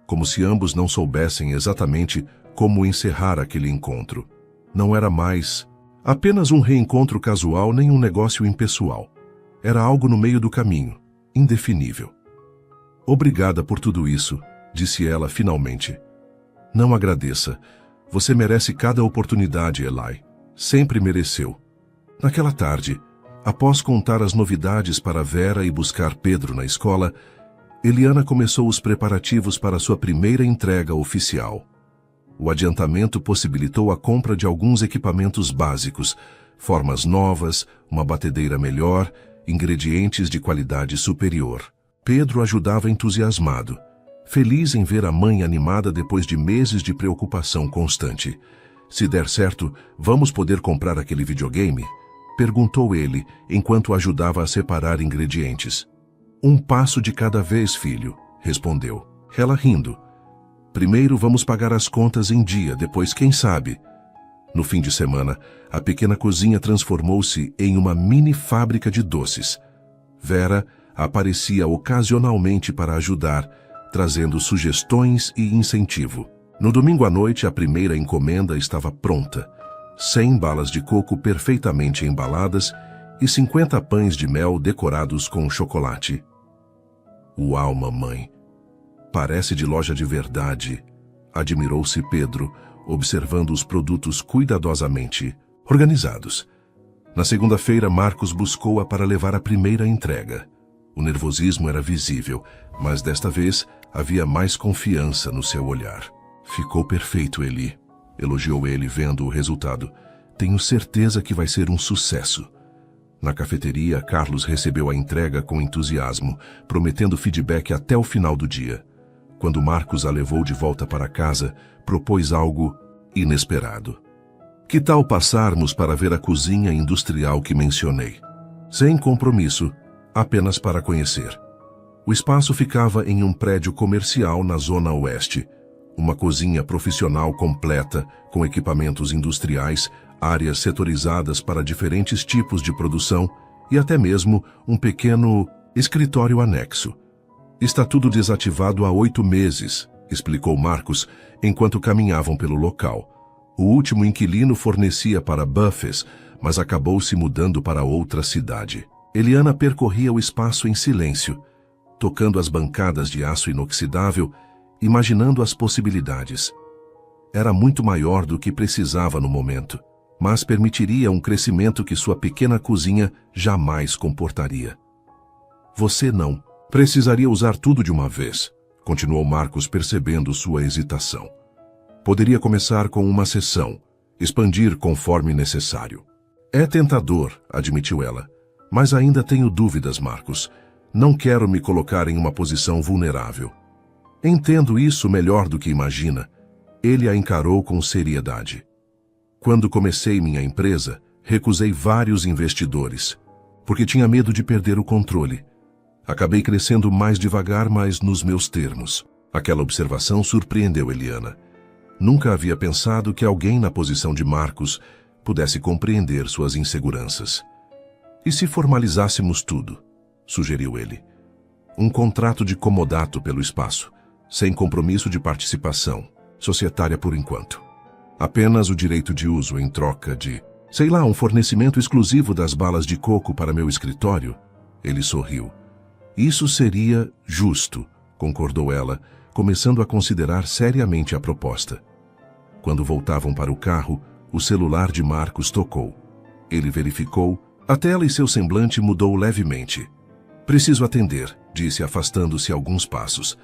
como se ambos não soubessem exatamente como encerrar aquele encontro. Não era mais apenas um reencontro casual nem um negócio impessoal. Era algo no meio do caminho, indefinível. Obrigada por tudo isso, disse ela finalmente. Não agradeça. Você merece cada oportunidade, Eli. Sempre mereceu. Naquela tarde, após contar as novidades para Vera e buscar Pedro na escola, Eliana começou os preparativos para sua primeira entrega oficial. O adiantamento possibilitou a compra de alguns equipamentos básicos, formas novas, uma batedeira melhor, ingredientes de qualidade superior. Pedro ajudava entusiasmado, feliz em ver a mãe animada depois de meses de preocupação constante. Se der certo, vamos poder comprar aquele videogame? Perguntou ele, enquanto ajudava a separar ingredientes. Um passo de cada vez, filho, respondeu. Ela rindo. Primeiro vamos pagar as contas em dia, depois quem sabe. No fim de semana, a pequena cozinha transformou-se em uma mini fábrica de doces. Vera aparecia ocasionalmente para ajudar, trazendo sugestões e incentivo. No domingo à noite, a primeira encomenda estava pronta. 100 balas de coco perfeitamente embaladas e 50 pães de mel decorados com chocolate. Uau, mamãe! Parece de loja de verdade, admirou-se Pedro, observando os produtos cuidadosamente organizados. Na segunda-feira, Marcos buscou-a para levar a primeira entrega. O nervosismo era visível, mas desta vez havia mais confiança no seu olhar. Ficou perfeito, Eli, elogiou ele vendo o resultado. Tenho certeza que vai ser um sucesso. Na cafeteria, Carlos recebeu a entrega com entusiasmo, prometendo feedback até o final do dia. Quando Marcos a levou de volta para casa, propôs algo inesperado. Que tal passarmos para ver a cozinha industrial que mencionei? Sem compromisso, apenas para conhecer. O espaço ficava em um prédio comercial na Zona Oeste. Uma cozinha profissional completa, com equipamentos industriais, áreas setorizadas para diferentes tipos de produção e até mesmo um pequeno escritório anexo. Está tudo desativado há 8 meses, explicou Marcos, enquanto caminhavam pelo local. O último inquilino fornecia para Buffets, mas acabou se mudando para outra cidade. Eliana percorria o espaço em silêncio, tocando as bancadas de aço inoxidável, imaginando as possibilidades. Era muito maior do que precisava no momento, mas permitiria um crescimento que sua pequena cozinha jamais comportaria. Você não precisaria usar tudo de uma vez, continuou Marcos, percebendo sua hesitação. Poderia começar com uma sessão, expandir conforme necessário. É tentador, admitiu ela, mas ainda tenho dúvidas, Marcos. Não quero me colocar em uma posição vulnerável. Entendo isso melhor do que imagina. Ele a encarou com seriedade. Quando comecei minha empresa, recusei vários investidores, porque tinha medo de perder o controle. Acabei crescendo mais devagar, mas nos meus termos. Aquela observação surpreendeu Eliana. Nunca havia pensado que alguém na posição de Marcos pudesse compreender suas inseguranças. E se formalizássemos tudo? Sugeriu ele. Um contrato de comodato pelo espaço, sem compromisso de participação, societária por enquanto. Apenas o direito de uso em troca de, um fornecimento exclusivo das balas de coco para meu escritório. Ele sorriu. Isso seria justo, concordou ela, começando a considerar seriamente a proposta. Quando voltavam para o carro, o celular de Marcos tocou. Ele verificou, a tela e seu semblante mudou levemente. Preciso atender, disse, afastando-se alguns passos.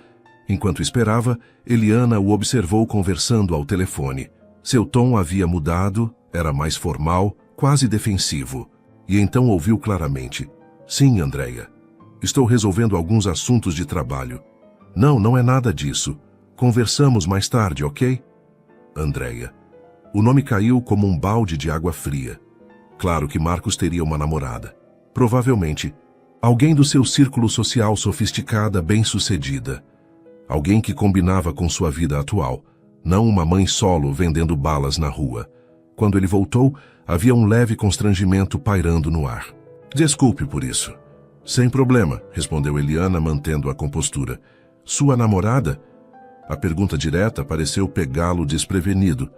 Enquanto esperava, Eliana o observou conversando ao telefone. Seu tom havia mudado, era mais formal, quase defensivo. E então ouviu claramente. Sim, Andréia. Estou resolvendo alguns assuntos de trabalho. Não, não é nada disso. Conversamos mais tarde, ok? Andréia. O nome caiu como um balde de água fria. Claro que Marcos teria uma namorada. Provavelmente, alguém do seu círculo social sofisticada, bem-sucedida. Alguém que combinava com sua vida atual, não uma mãe solo vendendo balas na rua. Quando ele voltou, havia um leve constrangimento pairando no ar. Desculpe por isso. Sem problema, respondeu Eliana, mantendo a compostura. Sua namorada? A pergunta direta pareceu pegá-lo desprevenido.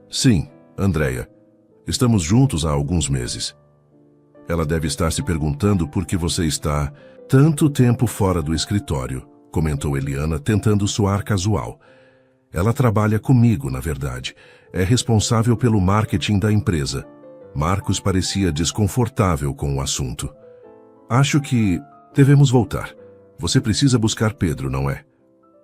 Sim, Andréia. Estamos juntos há alguns meses. Ela deve estar se perguntando por que você está tanto tempo fora do escritório, comentou Eliana, tentando soar casual. Ela trabalha comigo, na verdade. É responsável pelo marketing da empresa. Marcos parecia desconfortável com o assunto. Acho que devemos voltar. Você precisa buscar Pedro, não é?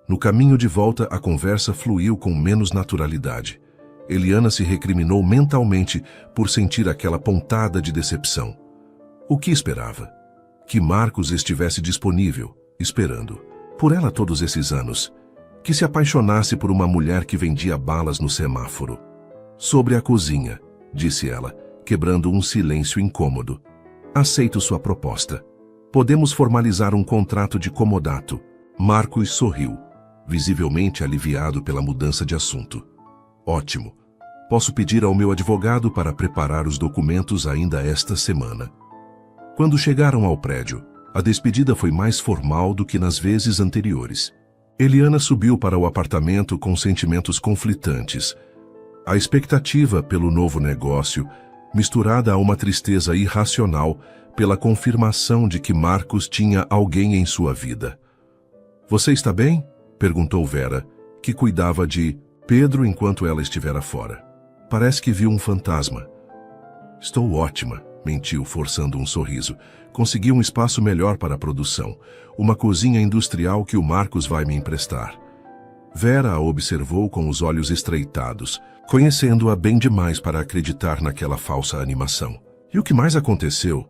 No caminho de volta, a conversa fluiu com menos naturalidade. Eliana se recriminou mentalmente por sentir aquela pontada de decepção. O que esperava? Que Marcos estivesse disponível, esperando. Por ela todos esses anos. Que se apaixonasse por uma mulher que vendia balas no semáforo. Sobre a cozinha, disse ela, quebrando um silêncio incômodo. Aceito sua proposta. Podemos formalizar um contrato de comodato. Marcos sorriu, visivelmente aliviado pela mudança de assunto. Ótimo. Posso pedir ao meu advogado para preparar os documentos ainda esta semana. Quando chegaram ao prédio, a despedida foi mais formal do que nas vezes anteriores. Eliana subiu para o apartamento com sentimentos conflitantes. A expectativa pelo novo negócio, misturada a uma tristeza irracional pela confirmação de que Marcos tinha alguém em sua vida. Você está bem? Perguntou Vera, que cuidava de Pedro enquanto ela estivera fora. Parece que viu um fantasma. Estou ótima, mentiu, forçando um sorriso. Consegui um espaço melhor para a produção, uma cozinha industrial que o Marcos vai me emprestar. Vera a observou com os olhos estreitados, conhecendo-a bem demais para acreditar naquela falsa animação. E o que mais aconteceu?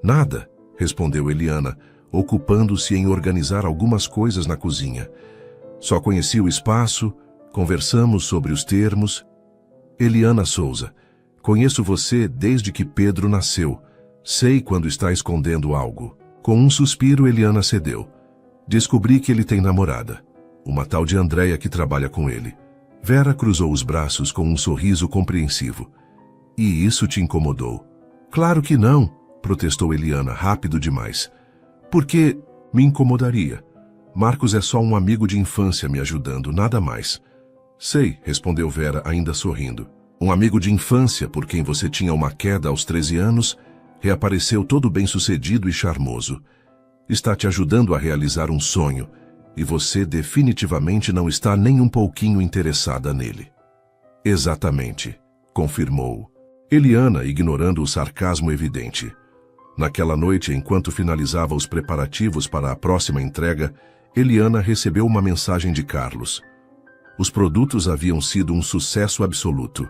Nada, respondeu Eliana, ocupando-se em organizar algumas coisas na cozinha. Só conheci o espaço, conversamos sobre os termos. Eliana Souza, conheço você desde que Pedro nasceu. Sei quando está escondendo algo. Com um suspiro, Eliana cedeu. Descobri que ele tem namorada. Uma tal de Andréia que trabalha com ele. Vera cruzou os braços com um sorriso compreensivo. E isso te incomodou? Claro que não, protestou Eliana, rápido demais. Por que me incomodaria? Marcos é só um amigo de infância me ajudando, nada mais. Sei, respondeu Vera, ainda sorrindo. Um amigo de infância por quem você tinha uma queda aos 13 anos, reapareceu todo bem-sucedido e charmoso. Está te ajudando a realizar um sonho, e você definitivamente não está nem um pouquinho interessada nele. Exatamente, confirmou Eliana, ignorando o sarcasmo evidente. Naquela noite, enquanto finalizava os preparativos para a próxima entrega, Eliana recebeu uma mensagem de Carlos. Os produtos haviam sido um sucesso absoluto.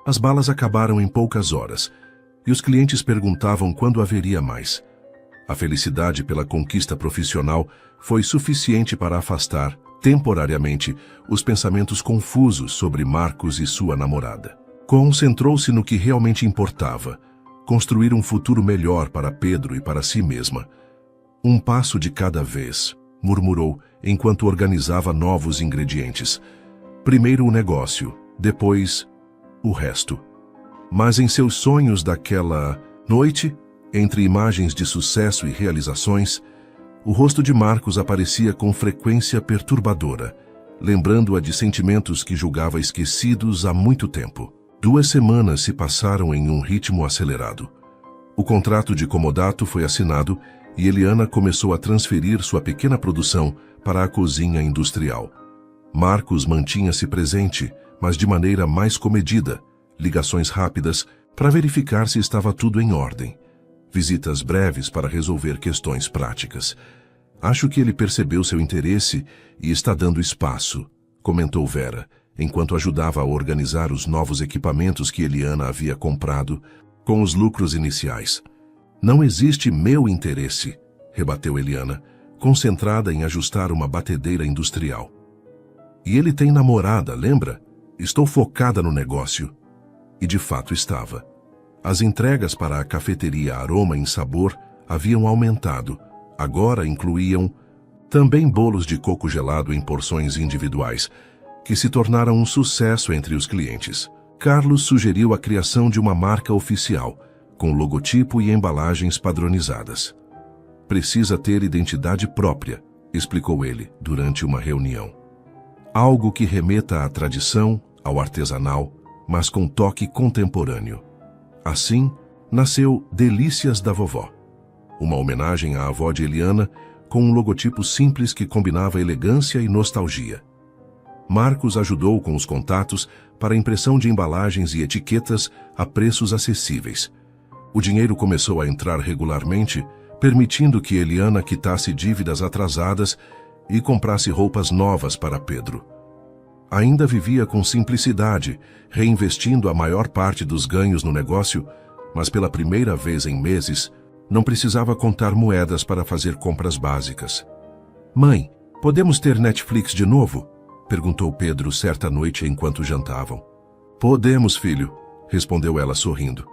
As balas acabaram em poucas horas, e os clientes perguntavam quando haveria mais. A felicidade pela conquista profissional foi suficiente para afastar, temporariamente, os pensamentos confusos sobre Marcos e sua namorada. Concentrou-se no que realmente importava, construir um futuro melhor para Pedro e para si mesma. Um passo de cada vez, murmurou, enquanto organizava novos ingredientes. Primeiro o negócio, depois o resto. Mas em seus sonhos daquela noite, entre imagens de sucesso e realizações, o rosto de Marcos aparecia com frequência perturbadora, lembrando-a de sentimentos que julgava esquecidos há muito tempo. 2 semanas se passaram em um ritmo acelerado. O contrato de comodato foi assinado e Eliana começou a transferir sua pequena produção para a cozinha industrial. Marcos mantinha-se presente, mas de maneira mais comedida, ligações rápidas para verificar se estava tudo em ordem, visitas breves para resolver questões práticas. Acho que ele percebeu seu interesse e está dando espaço, comentou Vera, enquanto ajudava a organizar os novos equipamentos que Eliana havia comprado com os lucros iniciais. Não existe meu interesse, rebateu Eliana, concentrada em ajustar uma batedeira industrial. E ele tem namorada, lembra? Estou focada no negócio. E de fato estava. As entregas para a cafeteria Aroma em Sabor haviam aumentado. Agora incluíam também bolos de coco gelado em porções individuais, que se tornaram um sucesso entre os clientes. Carlos sugeriu a criação de uma marca oficial, com logotipo e embalagens padronizadas. Precisa ter identidade própria, explicou ele durante uma reunião. Algo que remeta à tradição, ao artesanal, mas com toque contemporâneo. Assim, nasceu Delícias da Vovó, uma homenagem à avó de Eliana, com um logotipo simples que combinava elegância e nostalgia. Marcos ajudou com os contatos para a impressão de embalagens e etiquetas a preços acessíveis. O dinheiro começou a entrar regularmente, permitindo que Eliana quitasse dívidas atrasadas e comprasse roupas novas para Pedro. Ainda vivia com simplicidade, reinvestindo a maior parte dos ganhos no negócio, mas pela primeira vez em meses, não precisava contar moedas para fazer compras básicas. "Mãe, podemos ter Netflix de novo?" perguntou Pedro certa noite enquanto jantavam. "Podemos, filho", respondeu ela sorrindo.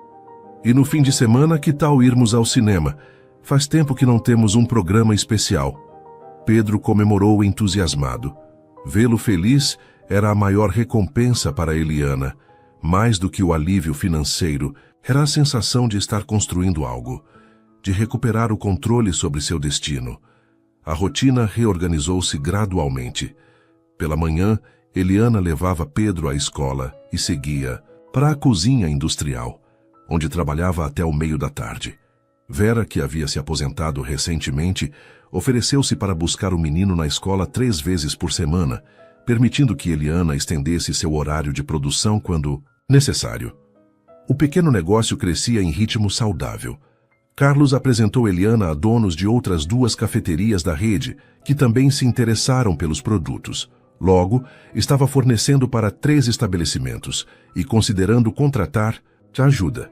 "E no fim de semana, que tal irmos ao cinema? Faz tempo que não temos um programa especial." Pedro comemorou entusiasmado. Vê-lo feliz era a maior recompensa para Eliana. Mais do que o alívio financeiro, era a sensação de estar construindo algo, de recuperar o controle sobre seu destino. A rotina reorganizou-se gradualmente. Pela manhã, Eliana levava Pedro à escola e seguia para a cozinha industrial, onde trabalhava até o meio da tarde. Vera, que havia se aposentado recentemente, ofereceu-se para buscar o menino na escola 3 vezes por semana, permitindo que Eliana estendesse seu horário de produção quando necessário. O pequeno negócio crescia em ritmo saudável. Carlos apresentou Eliana a donos de outras 2 cafeterias da rede, que também se interessaram pelos produtos. Logo, estava fornecendo para 3 estabelecimentos e considerando contratar ajuda.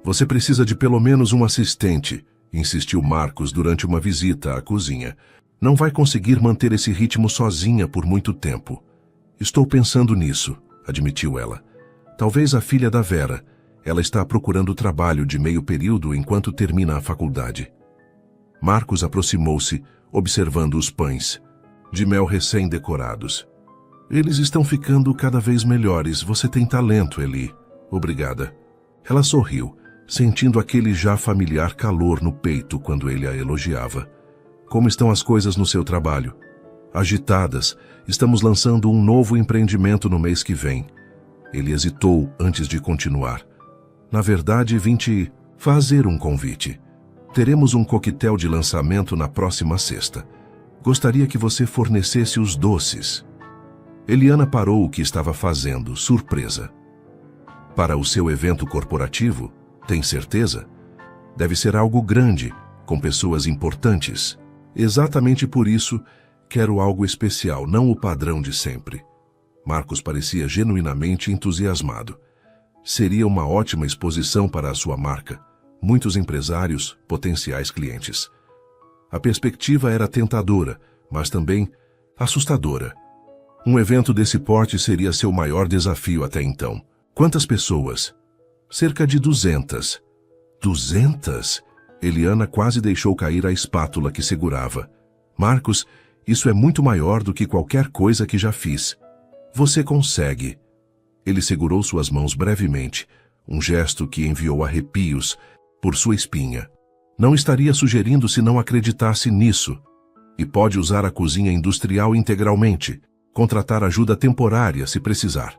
"Você precisa de pelo menos um assistente", insistiu Marcos durante uma visita à cozinha. "Não vai conseguir manter esse ritmo sozinha por muito tempo." "Estou pensando nisso", admitiu ela. "Talvez a filha da Vera. Ela está procurando trabalho de meio período enquanto termina a faculdade." Marcos aproximou-se, observando os pães, de mel recém-decorados. "Eles estão ficando cada vez melhores. Você tem talento, Eli." "Obrigada." Ela sorriu, sentindo aquele já familiar calor no peito quando ele a elogiava. "Como estão as coisas no seu trabalho?" "Agitadas. Estamos lançando um novo empreendimento no mês que vem." Ele hesitou antes de continuar. "Na verdade, vim te fazer um convite. Teremos um coquetel de lançamento na próxima sexta. Gostaria que você fornecesse os doces." Eliana parou o que estava fazendo, surpresa. "Para o seu evento corporativo? Tem certeza? Deve ser algo grande, com pessoas importantes." "Exatamente por isso, quero algo especial, não o padrão de sempre." Marcos parecia genuinamente entusiasmado. Seria uma ótima exposição para a sua marca. Muitos empresários, potenciais clientes. A perspectiva era tentadora, mas também assustadora. Um evento desse porte seria seu maior desafio até então. "Quantas pessoas?" "Cerca de 200. 200? Eliana quase deixou cair a espátula que segurava. "Marcos, isso é muito maior do que qualquer coisa que já fiz." "Você consegue." Ele segurou suas mãos brevemente, um gesto que enviou arrepios por sua espinha. "Não estaria sugerindo se não acreditasse nisso. E pode usar a cozinha industrial integralmente, contratar ajuda temporária se precisar."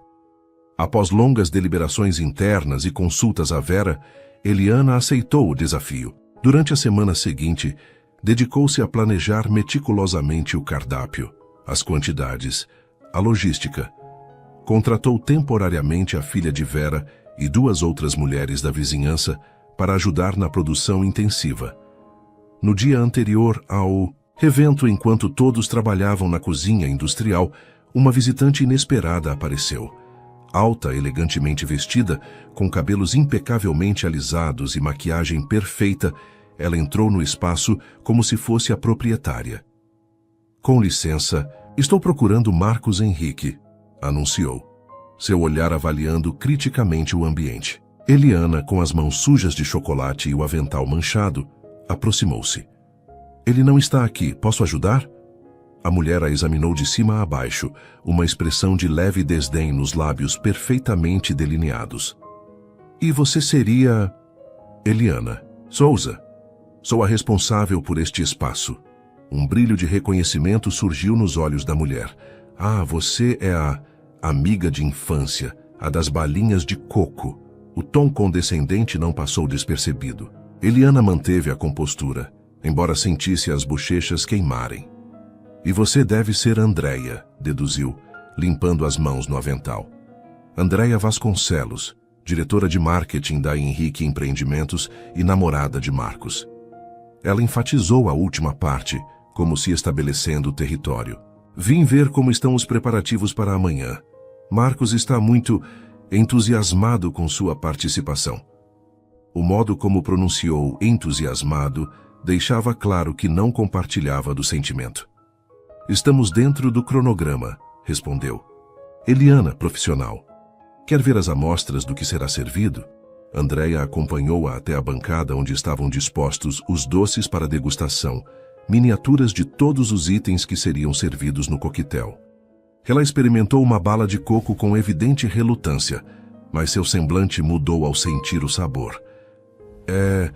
Após longas deliberações internas e consultas à Vera, Eliana aceitou o desafio. Durante a semana seguinte, dedicou-se a planejar meticulosamente o cardápio, as quantidades, a logística. Contratou temporariamente a filha de Vera e 2 outras mulheres da vizinhança para ajudar na produção intensiva. No dia anterior ao evento, enquanto todos trabalhavam na cozinha industrial, uma visitante inesperada apareceu. Alta, elegantemente vestida, com cabelos impecavelmente alisados e maquiagem perfeita, Ela entrou no espaço como se fosse a proprietária. Com licença, estou procurando Marcos Henrique, anunciou, seu olhar avaliando criticamente o ambiente. Eliana, com as mãos sujas de chocolate e o avental manchado, aproximou-se. Ele não está aqui, posso ajudar? A mulher a examinou de cima a baixo, uma expressão de leve desdém nos lábios perfeitamente delineados. E você seria... Eliana Souza. Sou a responsável por este espaço. Um brilho de reconhecimento surgiu nos olhos da mulher. Ah, você é a amiga de infância, a das balinhas de coco. O tom condescendente não passou despercebido. Eliana manteve a compostura, embora sentisse as bochechas queimarem. E você deve ser Andréia, deduziu, limpando as mãos no avental. Andréia Vasconcelos, diretora de marketing da Henrique Empreendimentos e namorada de Marcos. Ela enfatizou a última parte, como se estabelecendo o território. Vim ver como estão os preparativos para amanhã. Marcos está muito entusiasmado com sua participação. O modo como pronunciou entusiasmado deixava claro que não compartilhava do sentimento. Estamos dentro do cronograma, respondeu. Eliana, profissional. Quer ver as amostras do que será servido? Andréia acompanhou-a até a bancada onde estavam dispostos os doces para degustação, miniaturas de todos os itens que seriam servidos no coquetel. Ela experimentou uma bala de coco com evidente relutância, mas seu semblante mudou ao sentir o sabor. É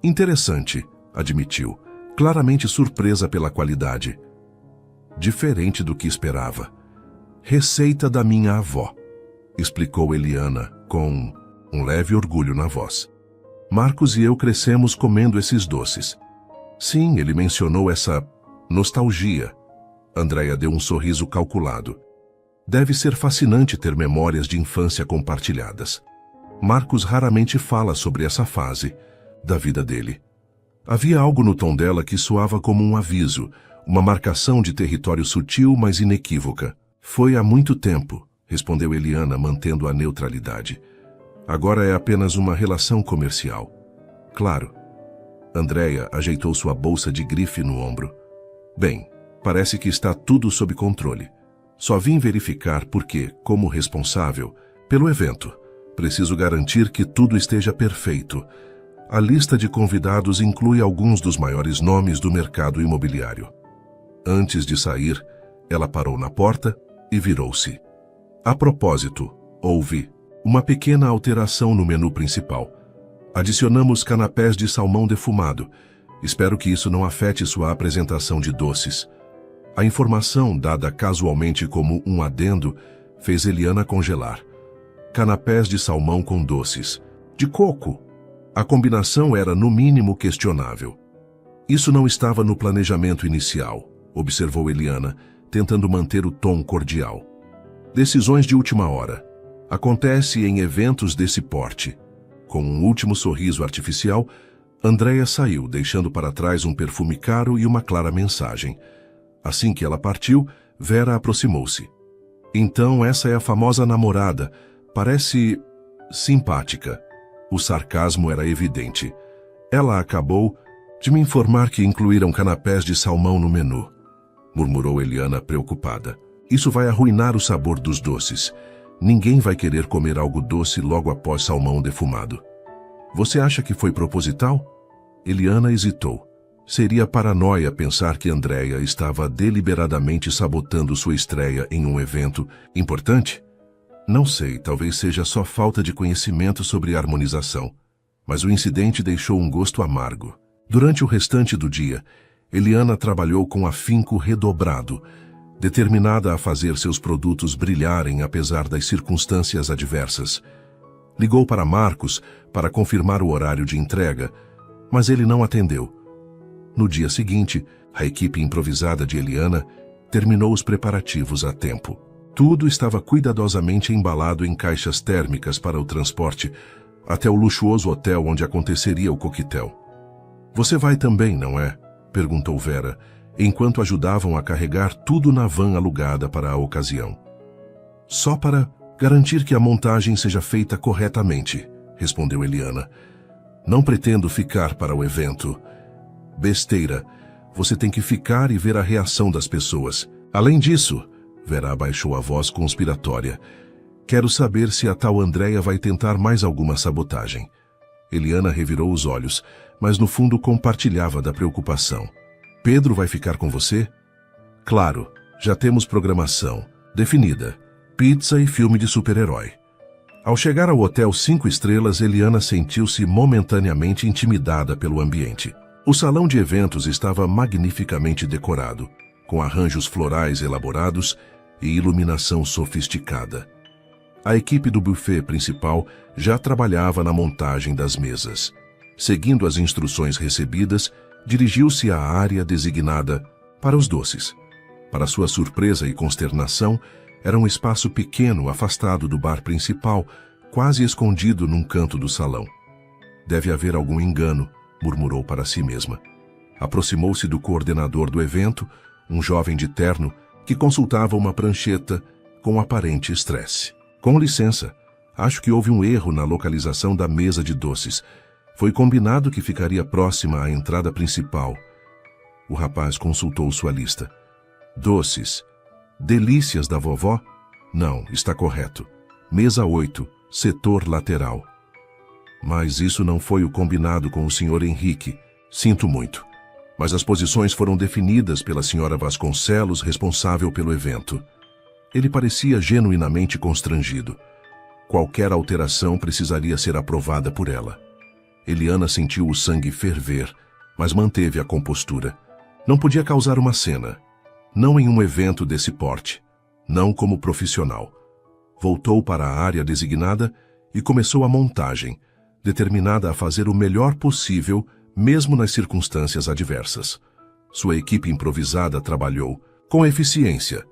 interessante, admitiu, claramente surpresa pela qualidade. Diferente do que esperava. Receita da minha avó, explicou Eliana, com um leve orgulho na voz. Marcos e eu crescemos comendo esses doces. Sim, ele mencionou essa nostalgia. Andréia deu um sorriso calculado. Deve ser fascinante ter memórias de infância compartilhadas. Marcos raramente fala sobre essa fase da vida dele. Havia algo no tom dela que soava como um aviso, uma marcação de território sutil, mas inequívoca. Foi há muito tempo, respondeu Eliana, mantendo a neutralidade. Agora é apenas uma relação comercial. Claro. Andréia ajeitou sua bolsa de grife no ombro. Bem, parece que está tudo sob controle. Só vim verificar porque, como responsável pelo evento, preciso garantir que tudo esteja perfeito. A lista de convidados inclui alguns dos maiores nomes do mercado imobiliário. Antes de sair, ela parou na porta e virou-se. A propósito, houve uma pequena alteração no menu principal. Adicionamos canapés de salmão defumado. Espero que isso não afete sua apresentação de doces. A informação, dada casualmente como um adendo, fez Eliana congelar. Canapés de salmão com doces. De coco. A combinação era, no mínimo, questionável. Isso não estava no planejamento inicial, observou Eliana, tentando manter o tom cordial. Decisões de última hora. Acontece em eventos desse porte. Com um último sorriso artificial, Andréia saiu, deixando para trás um perfume caro e uma clara mensagem. Assim que ela partiu, Vera aproximou-se. Então essa é a famosa namorada. Parece simpática. O sarcasmo era evidente. Ela acabou de me informar que incluíram canapés de salmão no menu, murmurou Eliana preocupada. Isso vai arruinar o sabor dos doces. Ninguém vai querer comer algo doce logo após salmão defumado. Você acha que foi proposital? Eliana hesitou. Seria paranoia pensar que Andréia estava deliberadamente sabotando sua estreia em um evento importante? Não sei, talvez seja só falta de conhecimento sobre harmonização. Mas o incidente deixou um gosto amargo. Durante o restante do dia, Eliana trabalhou com afinco redobrado, determinada a fazer seus produtos brilharem apesar das circunstâncias adversas. Ligou para Marcos para confirmar o horário de entrega, mas ele não atendeu. No dia seguinte, a equipe improvisada de Eliana terminou os preparativos a tempo. Tudo estava cuidadosamente embalado em caixas térmicas para o transporte até o luxuoso hotel onde aconteceria o coquetel. Você vai também, não é? Perguntou Vera, enquanto ajudavam a carregar tudo na van alugada para a ocasião. Só para garantir que a montagem seja feita corretamente, respondeu Eliana. Não pretendo ficar para o evento. Besteira. Você tem que ficar e ver a reação das pessoas. Além disso, Vera abaixou a voz conspiratória. Quero saber se a tal Andréia vai tentar mais alguma sabotagem. Eliana revirou os olhos, mas no fundo compartilhava da preocupação. Pedro vai ficar com você? Claro, já temos programação definida. Pizza e filme de super-herói. Ao chegar ao hotel 5 estrelas, Eliana sentiu-se momentaneamente intimidada pelo ambiente. O salão de eventos estava magnificamente decorado, com arranjos florais elaborados e iluminação sofisticada. A equipe do buffet principal já trabalhava na montagem das mesas. Seguindo as instruções recebidas, dirigiu-se à área designada para os doces. Para sua surpresa e consternação, era um espaço pequeno afastado do bar principal, quase escondido num canto do salão. Deve haver algum engano, murmurou para si mesma. Aproximou-se do coordenador do evento, um jovem de terno, que consultava uma prancheta com aparente estresse. Com licença, acho que houve um erro na localização da mesa de doces. Foi combinado que ficaria próxima à entrada principal. O rapaz consultou sua lista. Doces. Delícias da vovó? Não, está correto. Mesa 8, setor lateral. Mas isso não foi o combinado com o Sr. Henrique. Sinto muito. Mas as posições foram definidas pela Sra. Vasconcelos, responsável pelo evento. Ele parecia genuinamente constrangido. Qualquer alteração precisaria ser aprovada por ela. Eliana sentiu o sangue ferver, mas manteve a compostura. Não podia causar uma cena. Não em um evento desse porte. Não como profissional. Voltou para a área designada e começou a montagem, determinada a fazer o melhor possível, mesmo nas circunstâncias adversas. Sua equipe improvisada trabalhou, com eficiência,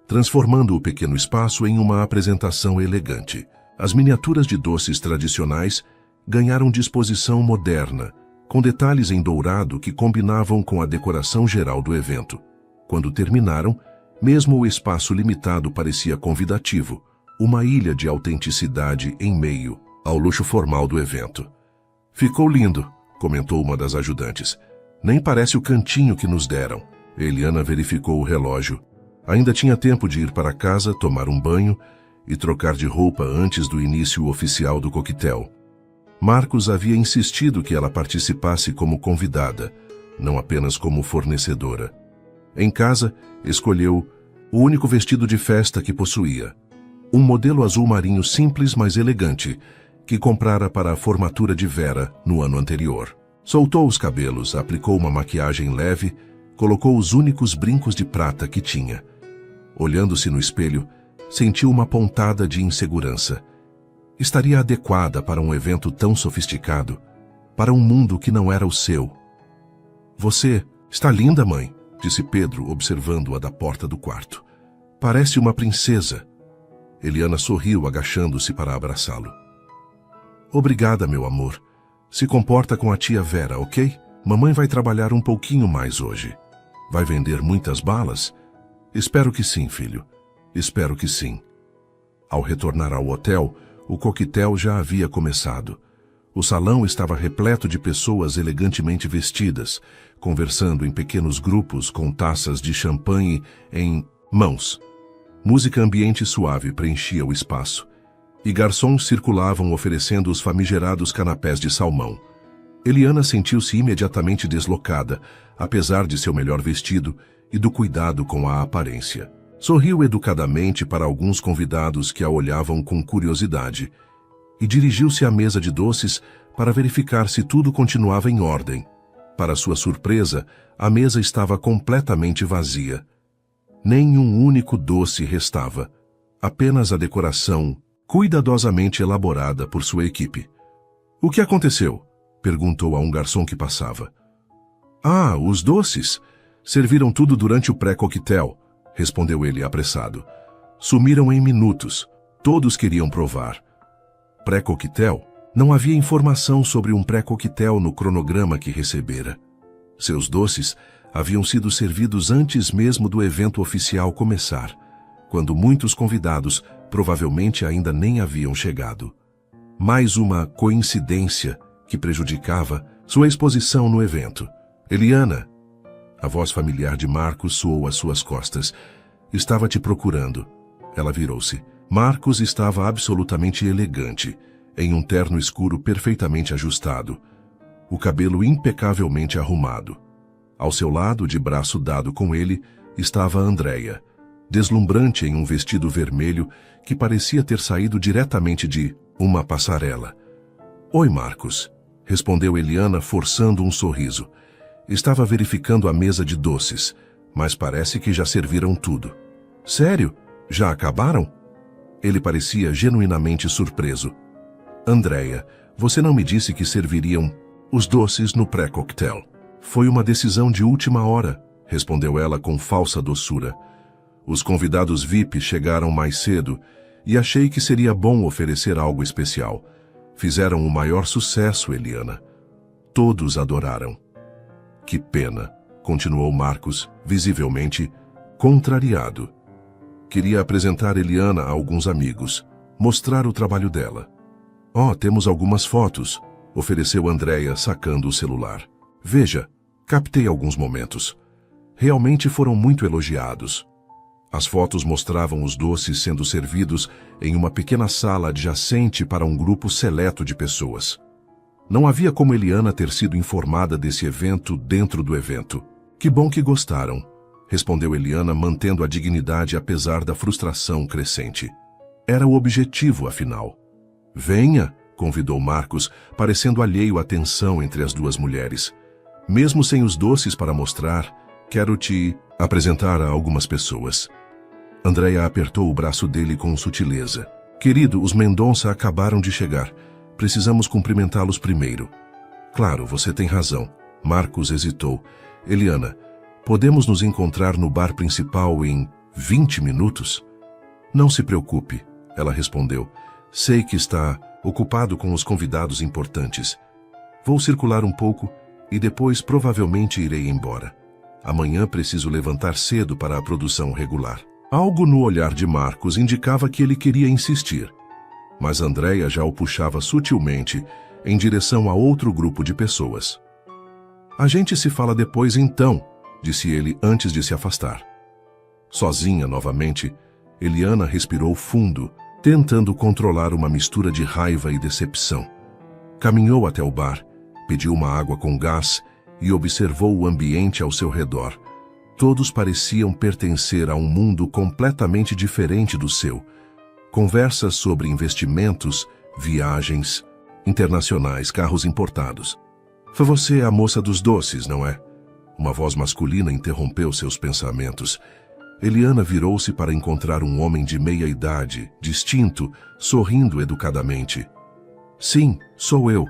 transformando o pequeno espaço em uma apresentação elegante. As miniaturas de doces tradicionais ganharam disposição moderna, com detalhes em dourado que combinavam com a decoração geral do evento. Quando terminaram, mesmo o espaço limitado parecia convidativo, uma ilha de autenticidade em meio ao luxo formal do evento. Ficou lindo, comentou uma das ajudantes. Nem parece o cantinho que nos deram. Eliana verificou o relógio. Ainda tinha tempo de ir para casa, tomar um banho e trocar de roupa antes do início oficial do coquetel. Marcos havia insistido que ela participasse como convidada, não apenas como fornecedora. Em casa, escolheu o único vestido de festa que possuía. Um modelo azul marinho simples, mas elegante, que comprara para a formatura de Vera no ano anterior. Soltou os cabelos, aplicou uma maquiagem leve, colocou os únicos brincos de prata que tinha. Olhando-se no espelho, sentiu uma pontada de insegurança. Estaria adequada para um evento tão sofisticado, para um mundo que não era o seu. Você está linda, mãe, disse Pedro, observando-a da porta do quarto. Parece uma princesa. Eliana sorriu, agachando-se para abraçá-lo. Obrigada, meu amor. Se comporta com a tia Vera, ok? Mamãe vai trabalhar um pouquinho mais hoje. Vai vender muitas balas? Espero que sim, filho. Espero que sim. Ao retornar ao hotel, o coquetel já havia começado. O salão estava repleto de pessoas elegantemente vestidas, conversando em pequenos grupos com taças de champanhe em mãos. Música ambiente suave preenchia o espaço, e garçons circulavam oferecendo os famigerados canapés de salmão. Eliana sentiu-se imediatamente deslocada, apesar de seu melhor vestido e do cuidado com a aparência. Sorriu educadamente para alguns convidados que a olhavam com curiosidade e dirigiu-se à mesa de doces para verificar se tudo continuava em ordem. Para sua surpresa, a mesa estava completamente vazia. Nem um único doce restava, apenas a decoração cuidadosamente elaborada por sua equipe. O que aconteceu? Perguntou a um garçom que passava. Ah, os doces! Serviram tudo durante o pré-coquetel, respondeu ele apressado. Sumiram em minutos. Todos queriam provar. Pré-coquetel? Não havia informação sobre um pré-coquetel no cronograma que recebera. Seus doces haviam sido servidos antes mesmo do evento oficial começar, quando muitos convidados provavelmente ainda nem haviam chegado. Mais uma coincidência que prejudicava sua exposição no evento. Eliana, a voz familiar de Marcos soou às suas costas. Estava te procurando. Ela virou-se. Marcos estava absolutamente elegante, em um terno escuro perfeitamente ajustado, o cabelo impecavelmente arrumado. Ao seu lado, de braço dado com ele, estava Andréia, deslumbrante em um vestido vermelho que parecia ter saído diretamente de uma passarela. Oi, Marcos, respondeu Eliana forçando um sorriso. Estava verificando a mesa de doces, mas parece que já serviram tudo. Sério? Já acabaram? Ele parecia genuinamente surpreso. Andréia, você não me disse que serviriam os doces no pré-coquetel. Foi uma decisão de última hora, respondeu ela com falsa doçura. Os convidados VIP chegaram mais cedo e achei que seria bom oferecer algo especial. Fizeram o maior sucesso, Eliana. Todos adoraram. Que pena, continuou Marcos, visivelmente contrariado. Queria apresentar Eliana a alguns amigos, mostrar o trabalho dela. Temos algumas fotos, ofereceu Andréia sacando o celular. Veja, captei alguns momentos. Realmente foram muito elogiados. As fotos mostravam os doces sendo servidos em uma pequena sala adjacente para um grupo seleto de pessoas. Não havia como Eliana ter sido informada desse evento dentro do evento. Que bom que gostaram, respondeu Eliana, mantendo a dignidade apesar da frustração crescente. Era o objetivo, afinal. Venha, convidou Marcos, parecendo alheio à tensão entre as duas mulheres. Mesmo sem os doces para mostrar, quero te apresentar a algumas pessoas. Andréia apertou o braço dele com sutileza. Querido, os Mendonça acabaram de chegar. Precisamos cumprimentá-los primeiro. Claro, você tem razão. Marcos hesitou. Eliana, podemos nos encontrar no bar principal em 20 minutos? Não se preocupe, ela respondeu. Sei que está ocupado com os convidados importantes. Vou circular um pouco e depois provavelmente irei embora. Amanhã preciso levantar cedo para a produção regular. Algo no olhar de Marcos indicava que ele queria insistir, mas Andréia já o puxava sutilmente em direção a outro grupo de pessoas. A gente se fala depois então, disse ele antes de se afastar. Sozinha novamente, Eliana respirou fundo, tentando controlar uma mistura de raiva e decepção. Caminhou até o bar, pediu uma água com gás e observou o ambiente ao seu redor. Todos pareciam pertencer a um mundo completamente diferente do seu. Conversas sobre investimentos, viagens internacionais, carros importados. Foi você a moça dos doces, não é? Uma voz masculina interrompeu seus pensamentos. Eliana virou-se para encontrar um homem de meia idade, distinto, sorrindo educadamente. Sim, sou eu.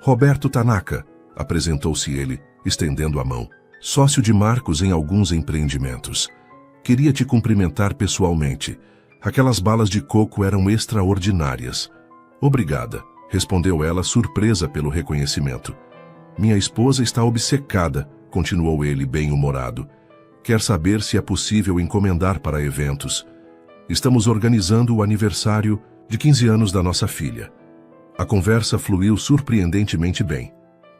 Roberto Tanaka, apresentou-se ele, estendendo a mão. Sócio de Marcos em alguns empreendimentos. Queria te cumprimentar pessoalmente. Aquelas balas de coco eram extraordinárias. Obrigada, respondeu ela, surpresa pelo reconhecimento. Minha esposa está obcecada, continuou ele bem-humorado. Quer saber se é possível encomendar para eventos. Estamos organizando o aniversário de 15 anos da nossa filha. A conversa fluiu surpreendentemente bem.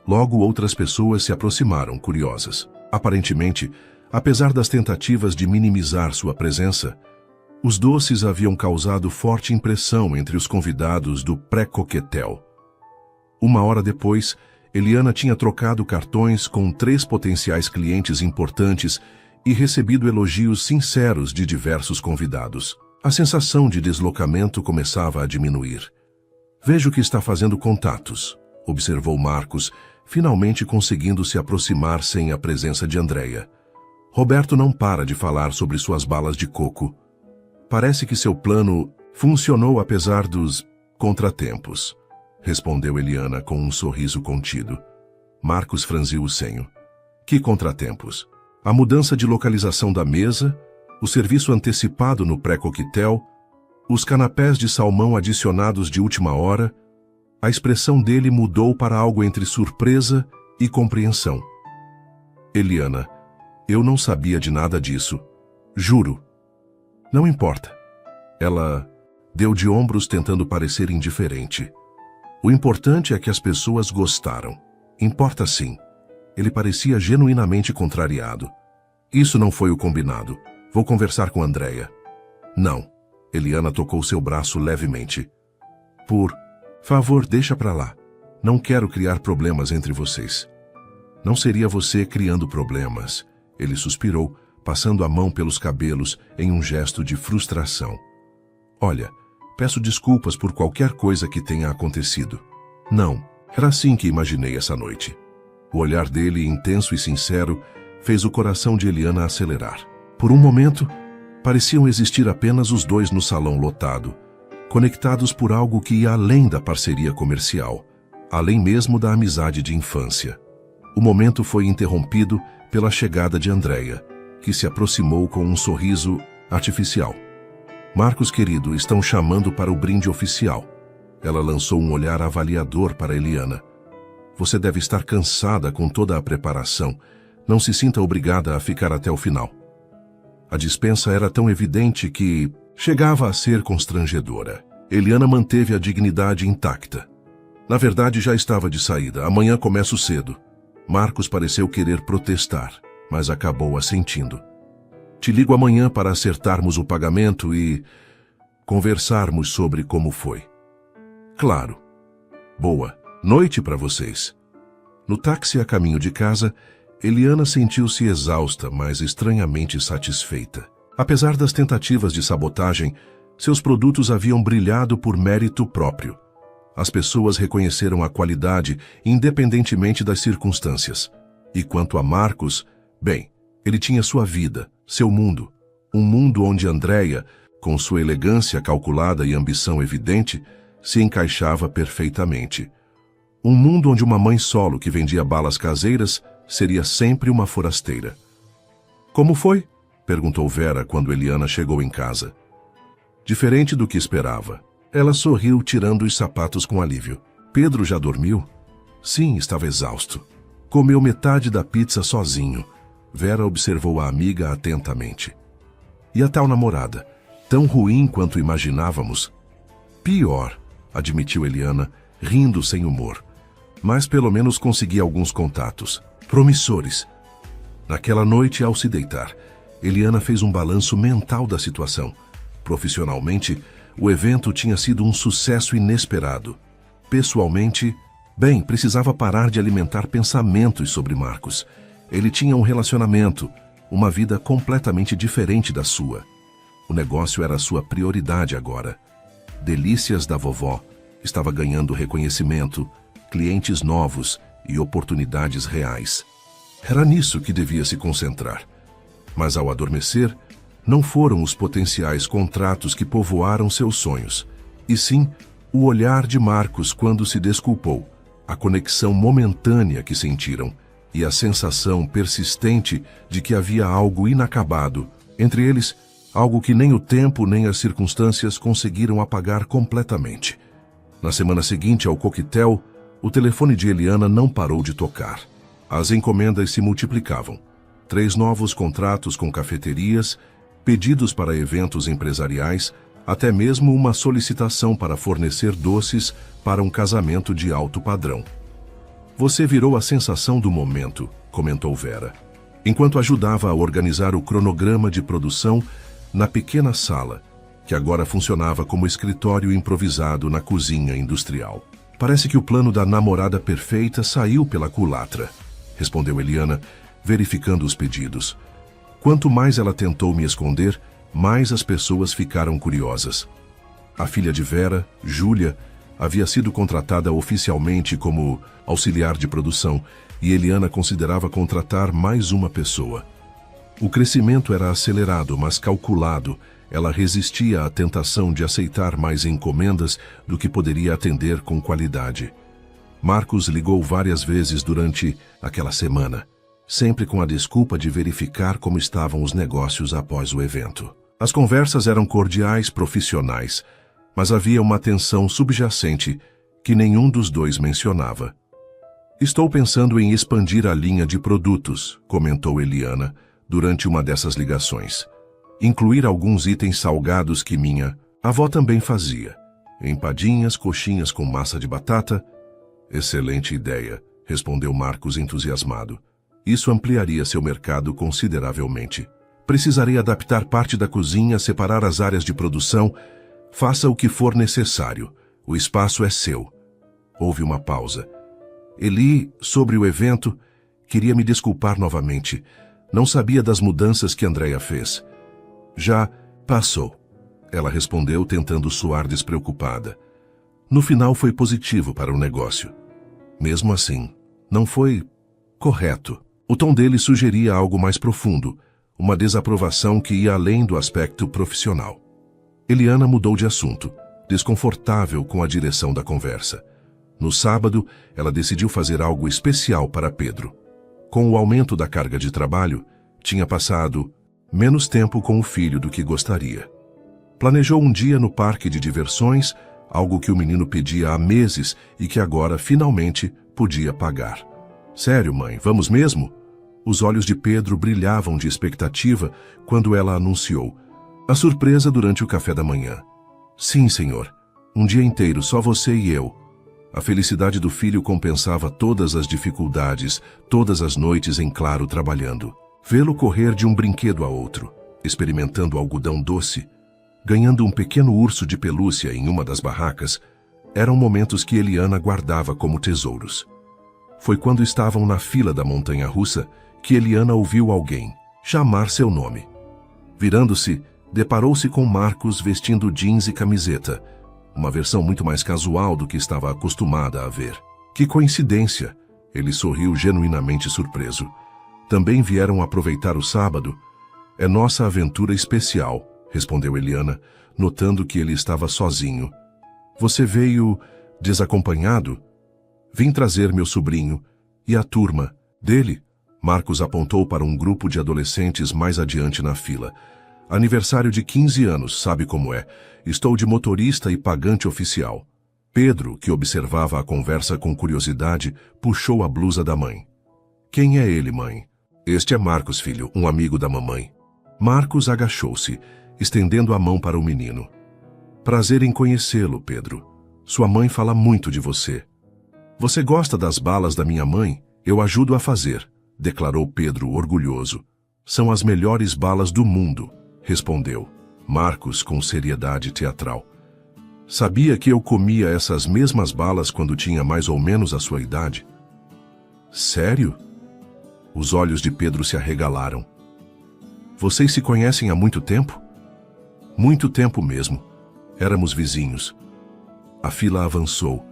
Logo outras pessoas se aproximaram, curiosas. Aparentemente, apesar das tentativas de minimizar sua presença, os doces haviam causado forte impressão entre os convidados do pré-coquetel. Uma hora depois, Eliana tinha trocado cartões com 3 potenciais clientes importantes e recebido elogios sinceros de diversos convidados. A sensação de deslocamento começava a diminuir. Vejo que está fazendo contatos, observou Marcos, finalmente conseguindo se aproximar sem a presença de Andréia. Roberto não para de falar sobre suas balas de coco. Parece que seu plano funcionou apesar dos contratempos, respondeu Eliana com um sorriso contido. Marcos franziu o senho. Que contratempos? A mudança de localização da mesa, o serviço antecipado no pré-coquetel, os canapés de salmão adicionados de última hora. A expressão dele mudou para algo entre surpresa e compreensão. Eliana, eu não sabia de nada disso. Juro. Não importa. Ela deu de ombros tentando parecer indiferente. O importante é que as pessoas gostaram. Importa sim. Ele parecia genuinamente contrariado. Isso não foi o combinado. Vou conversar com Andréia. Não. Eliana tocou seu braço levemente. Por favor, deixa pra lá. Não quero criar problemas entre vocês. Não seria você criando problemas. Ele suspirou, passando a mão pelos cabelos em um gesto de frustração. Olha, peço desculpas por qualquer coisa que tenha acontecido. Não, era assim que imaginei essa noite. O olhar dele, intenso e sincero, fez o coração de Eliana acelerar. Por um momento, pareciam existir apenas os dois no salão lotado, conectados por algo que ia além da parceria comercial, além mesmo da amizade de infância. O momento foi interrompido pela chegada de Andréia, que se aproximou com um sorriso artificial. Marcos, querido, estão chamando para o brinde oficial. Ela lançou um olhar avaliador para Eliana. Você deve estar cansada com toda a preparação. Não se sinta obrigada a ficar até o final. A dispensa era tão evidente que chegava a ser constrangedora. Eliana manteve a dignidade intacta. Na verdade, já estava de saída. Amanhã começo cedo. Marcos pareceu querer protestar, mas acabou assentindo. Te ligo amanhã para acertarmos o pagamento e conversarmos sobre como foi. Claro. Boa noite para vocês. No táxi a caminho de casa, Eliana sentiu-se exausta, mas estranhamente satisfeita. Apesar das tentativas de sabotagem, seus produtos haviam brilhado por mérito próprio. As pessoas reconheceram a qualidade independentemente das circunstâncias. E quanto a Marcos, bem, ele tinha sua vida, seu mundo. Um mundo onde Andréia, com sua elegância calculada e ambição evidente, se encaixava perfeitamente. Um mundo onde uma mãe solo que vendia balas caseiras seria sempre uma forasteira. Como foi? Perguntou Vera quando Eliana chegou em casa. Diferente do que esperava. Ela sorriu, tirando os sapatos com alívio. Pedro já dormiu? Sim, estava exausto. Comeu metade da pizza sozinho. Vera observou a amiga atentamente. E a tal namorada? Tão ruim quanto imaginávamos? Pior, admitiu Eliana, rindo sem humor. Mas pelo menos consegui alguns contatos. Promissores. Naquela noite, ao se deitar, Eliana fez um balanço mental da situação. Profissionalmente, o evento tinha sido um sucesso inesperado. Pessoalmente, bem, precisava parar de alimentar pensamentos sobre Marcos. Ele tinha um relacionamento, uma vida completamente diferente da sua. O negócio era a sua prioridade agora. Delícias da vovó estava ganhando reconhecimento, clientes novos e oportunidades reais. Era nisso que devia se concentrar. Mas ao adormecer, não foram os potenciais contratos que povoaram seus sonhos, e sim o olhar de Marcos quando se desculpou, a conexão momentânea que sentiram e a sensação persistente de que havia algo inacabado, entre eles, algo que nem o tempo nem as circunstâncias conseguiram apagar completamente. Na semana seguinte ao coquetel, o telefone de Eliana não parou de tocar. As encomendas se multiplicavam. 3 novos contratos com cafeterias, pedidos para eventos empresariais, até mesmo uma solicitação para fornecer doces para um casamento de alto padrão. Você virou a sensação do momento, comentou Vera, enquanto ajudava a organizar o cronograma de produção na pequena sala, que agora funcionava como escritório improvisado na cozinha industrial. Parece que o plano da namorada perfeita saiu pela culatra, respondeu Eliana, verificando os pedidos. Quanto mais ela tentou me esconder, mais as pessoas ficaram curiosas. A filha de Vera, Júlia, havia sido contratada oficialmente como auxiliar de produção e Eliana considerava contratar mais uma pessoa. O crescimento era acelerado, mas calculado. Ela resistia à tentação de aceitar mais encomendas do que poderia atender com qualidade. Marcos ligou várias vezes durante aquela semana, sempre com a desculpa de verificar como estavam os negócios após o evento. As conversas eram cordiais, profissionais, mas havia uma tensão subjacente que nenhum dos dois mencionava. Estou pensando em expandir a linha de produtos, comentou Eliana durante uma dessas ligações. Incluir alguns itens salgados que minha avó também fazia. Empadinhas, coxinhas com massa de batata? Excelente ideia, respondeu Marcos entusiasmado. Isso ampliaria seu mercado consideravelmente. Precisarei adaptar parte da cozinha, separar as áreas de produção. Faça o que for necessário. O espaço é seu. Houve uma pausa. Eli, sobre o evento, queria me desculpar novamente. Não sabia das mudanças que Andréia fez. Já passou, ela respondeu, tentando soar despreocupada. No final foi positivo para o negócio. Mesmo assim, não foi correto. O tom dele sugeria algo mais profundo, uma desaprovação que ia além do aspecto profissional. Eliana mudou de assunto, desconfortável com a direção da conversa. No sábado, ela decidiu fazer algo especial para Pedro. Com o aumento da carga de trabalho, tinha passado menos tempo com o filho do que gostaria. Planejou um dia no parque de diversões, algo que o menino pedia há meses e que agora finalmente podia pagar. Sério, mãe, vamos mesmo? Os olhos de Pedro brilhavam de expectativa quando ela anunciou. A surpresa durante o café da manhã. Sim, senhor. Um dia inteiro, só você e eu. A felicidade do filho compensava todas as dificuldades, todas as noites em claro trabalhando. Vê-lo correr de um brinquedo a outro, experimentando algodão doce, ganhando um pequeno urso de pelúcia em uma das barracas, eram momentos que Eliana guardava como tesouros. Foi quando estavam na fila da montanha-russa que Eliana ouviu alguém chamar seu nome. Virando-se, deparou-se com Marcos vestindo jeans e camiseta, uma versão muito mais casual do que estava acostumada a ver. Que coincidência! Ele sorriu genuinamente surpreso. Também vieram aproveitar o sábado? É nossa aventura especial, respondeu Eliana, notando que ele estava sozinho. Você veio desacompanhado? Vim trazer meu sobrinho. E a turma dele? Marcos apontou para um grupo de adolescentes mais adiante na fila. Aniversário de 15 anos, sabe como é. Estou de motorista e pagante oficial. Pedro, que observava a conversa com curiosidade, puxou a blusa da mãe. Quem é ele, mãe? Este é Marcos, filho, um amigo da mamãe. Marcos agachou-se, estendendo a mão para o menino. Prazer em conhecê-lo, Pedro. Sua mãe fala muito de você. Você gosta das balas da minha mãe? Eu ajudo a fazer, declarou Pedro orgulhoso. São as melhores balas do mundo, respondeu Marcos com seriedade teatral. Sabia que eu comia essas mesmas balas quando tinha mais ou menos a sua idade? Sério? Os olhos de Pedro se arregalaram. Vocês se conhecem há muito tempo? Muito tempo mesmo. Éramos vizinhos. A fila avançou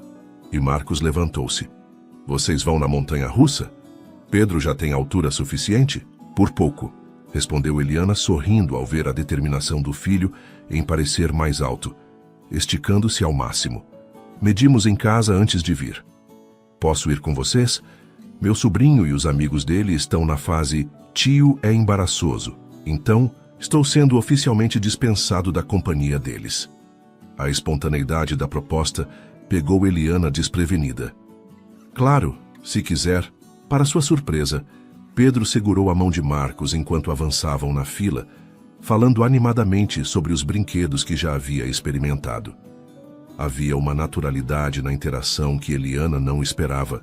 e Marcos levantou-se. Vocês vão na montanha-russa? Pedro já tem altura suficiente? Por pouco, respondeu Eliana sorrindo ao ver a determinação do filho em parecer mais alto, esticando-se ao máximo. Medimos em casa antes de vir. Posso ir com vocês? Meu sobrinho e os amigos dele estão na fase tio é embaraçoso, então estou sendo oficialmente dispensado da companhia deles. A espontaneidade da proposta pegou Eliana desprevenida. Claro, se quiser. Para sua surpresa, Pedro segurou a mão de Marcos enquanto avançavam na fila, falando animadamente sobre os brinquedos que já havia experimentado. Havia uma naturalidade na interação que Eliana não esperava,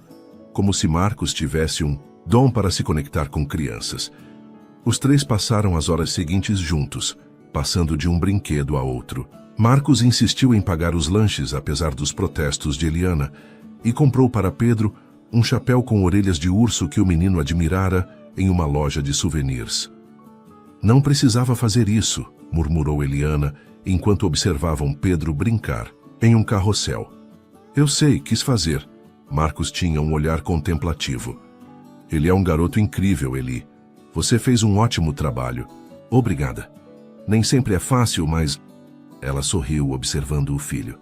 como se Marcos tivesse um dom para se conectar com crianças. Os três passaram as horas seguintes juntos, passando de um brinquedo a outro. Marcos insistiu em pagar os lanches apesar dos protestos de Eliana e comprou para Pedro um chapéu com orelhas de urso que o menino admirara em uma loja de souvenirs. Não precisava fazer isso, murmurou Eliana enquanto observavam Pedro brincar em um carrossel. Eu sei, quis fazer. Marcos tinha um olhar contemplativo. Ele é um garoto incrível, Eli. Você fez um ótimo trabalho. Obrigada. Nem sempre é fácil, mas... Ela sorriu observando o filho.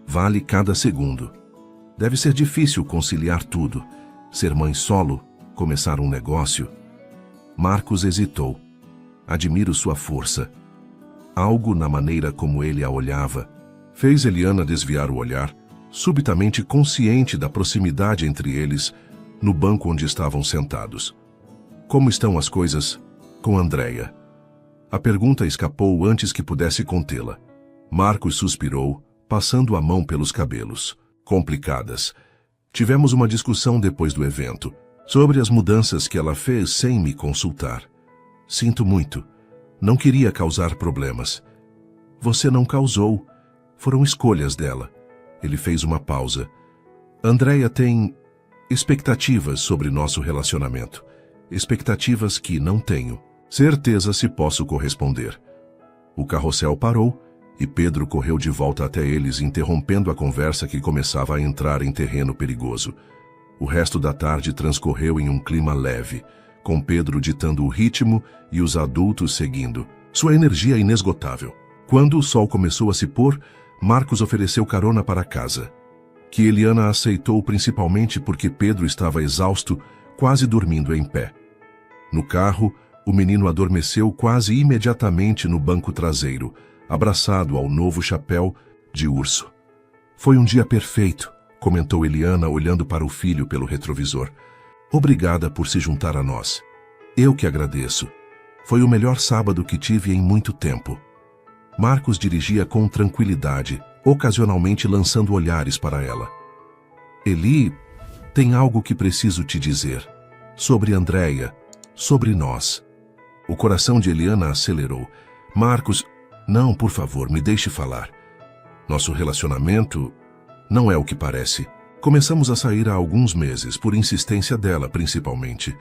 Vale cada segundo. Deve ser difícil conciliar tudo. Ser mãe solo, começar um negócio. Marcos hesitou. Admiro sua força. Algo na maneira como ele a olhava fez Eliana desviar o olhar, subitamente consciente da proximidade entre eles, no banco onde estavam sentados. Como estão as coisas com Andréia? A pergunta escapou antes que pudesse contê-la. Marcos suspirou, passando a mão pelos cabelos. Complicadas. Tivemos uma discussão depois do evento, sobre as mudanças que ela fez sem me consultar. Sinto muito. Não queria causar problemas. Você não causou. Foram escolhas dela. Ele fez uma pausa. Andréia tem expectativas sobre nosso relacionamento. Expectativas que não tenho. Certeza se posso corresponder. O carrossel parou e Pedro correu de volta até eles, interrompendo a conversa que começava a entrar em terreno perigoso. O resto da tarde transcorreu em um clima leve, com Pedro ditando o ritmo e os adultos seguindo. Sua energia inesgotável. Quando o sol começou a se pôr, Marcos ofereceu carona para casa, que Eliana aceitou principalmente porque Pedro estava exausto, quase dormindo em pé. No carro, o menino adormeceu quase imediatamente no banco traseiro, abraçado ao novo chapéu de urso. Foi um dia perfeito, comentou Eliana olhando para o filho pelo retrovisor. Obrigada por se juntar a nós. Eu que agradeço. Foi o melhor sábado que tive em muito tempo. Marcos dirigia com tranquilidade, ocasionalmente lançando olhares para ela. Eli, tem algo que preciso te dizer. Sobre Andréia, sobre nós. O coração de Eliana acelerou. Marcos, não, por favor, me deixe falar. Nosso relacionamento não é o que parece. Começamos a sair há alguns meses, por insistência dela, principalmente.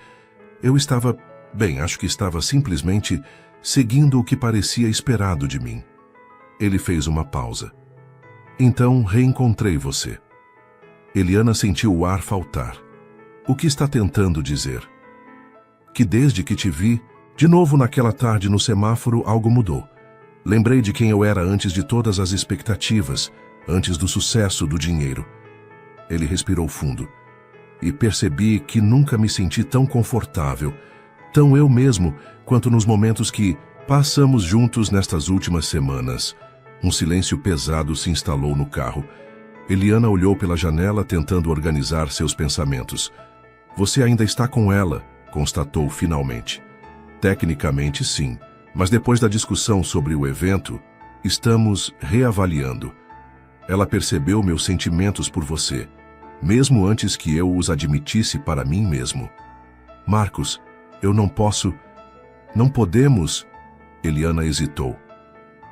Eu estava, acho que estava simplesmente seguindo o que parecia esperado de mim. Ele fez uma pausa. Então, reencontrei você. Eliana sentiu o ar faltar. O que está tentando dizer? Que desde que te vi, de novo naquela tarde no semáforo, algo mudou. Lembrei de quem eu era antes de todas as expectativas, antes do sucesso, do dinheiro. Ele respirou fundo. E percebi que nunca me senti tão confortável, tão eu mesmo, quanto nos momentos que passamos juntos nestas últimas semanas. Um silêncio pesado se instalou no carro. Eliana olhou pela janela tentando organizar seus pensamentos. Você ainda está com ela, constatou finalmente. Tecnicamente sim, mas depois da discussão sobre o evento, estamos reavaliando. Ela percebeu meus sentimentos por você, mesmo antes que eu os admitisse para mim mesmo. Marcos, eu não posso... Não podemos... Eliana hesitou.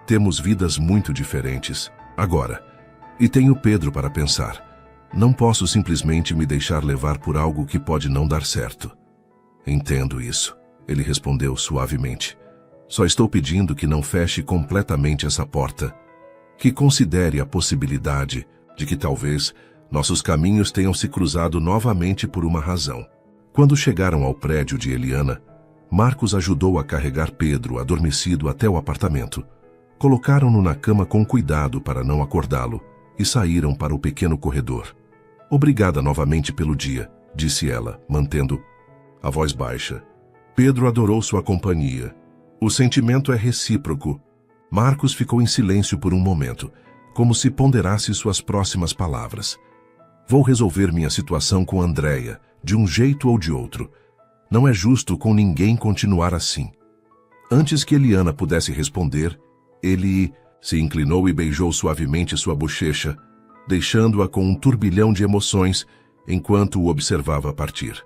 Temos vidas muito diferentes, agora. E tenho Pedro para pensar. Não posso simplesmente me deixar levar por algo que pode não dar certo. Entendo isso, ele respondeu suavemente. Só estou pedindo que não feche completamente essa porta. Que considere a possibilidade de que talvez nossos caminhos tenham se cruzado novamente por uma razão. Quando chegaram ao prédio de Eliana, Marcos ajudou a carregar Pedro, adormecido, até o apartamento. Colocaram-no na cama com cuidado para não acordá-lo e saíram para o pequeno corredor. Obrigada novamente pelo dia, disse ela, mantendo a voz baixa. Pedro adorou sua companhia. O sentimento é recíproco. Marcos ficou em silêncio por um momento, como se ponderasse suas próximas palavras. Vou resolver minha situação com Andréia, de um jeito ou de outro. Não é justo com ninguém continuar assim. Antes que Eliana pudesse responder, ele se inclinou e beijou suavemente sua bochecha, deixando-a com um turbilhão de emoções enquanto o observava partir.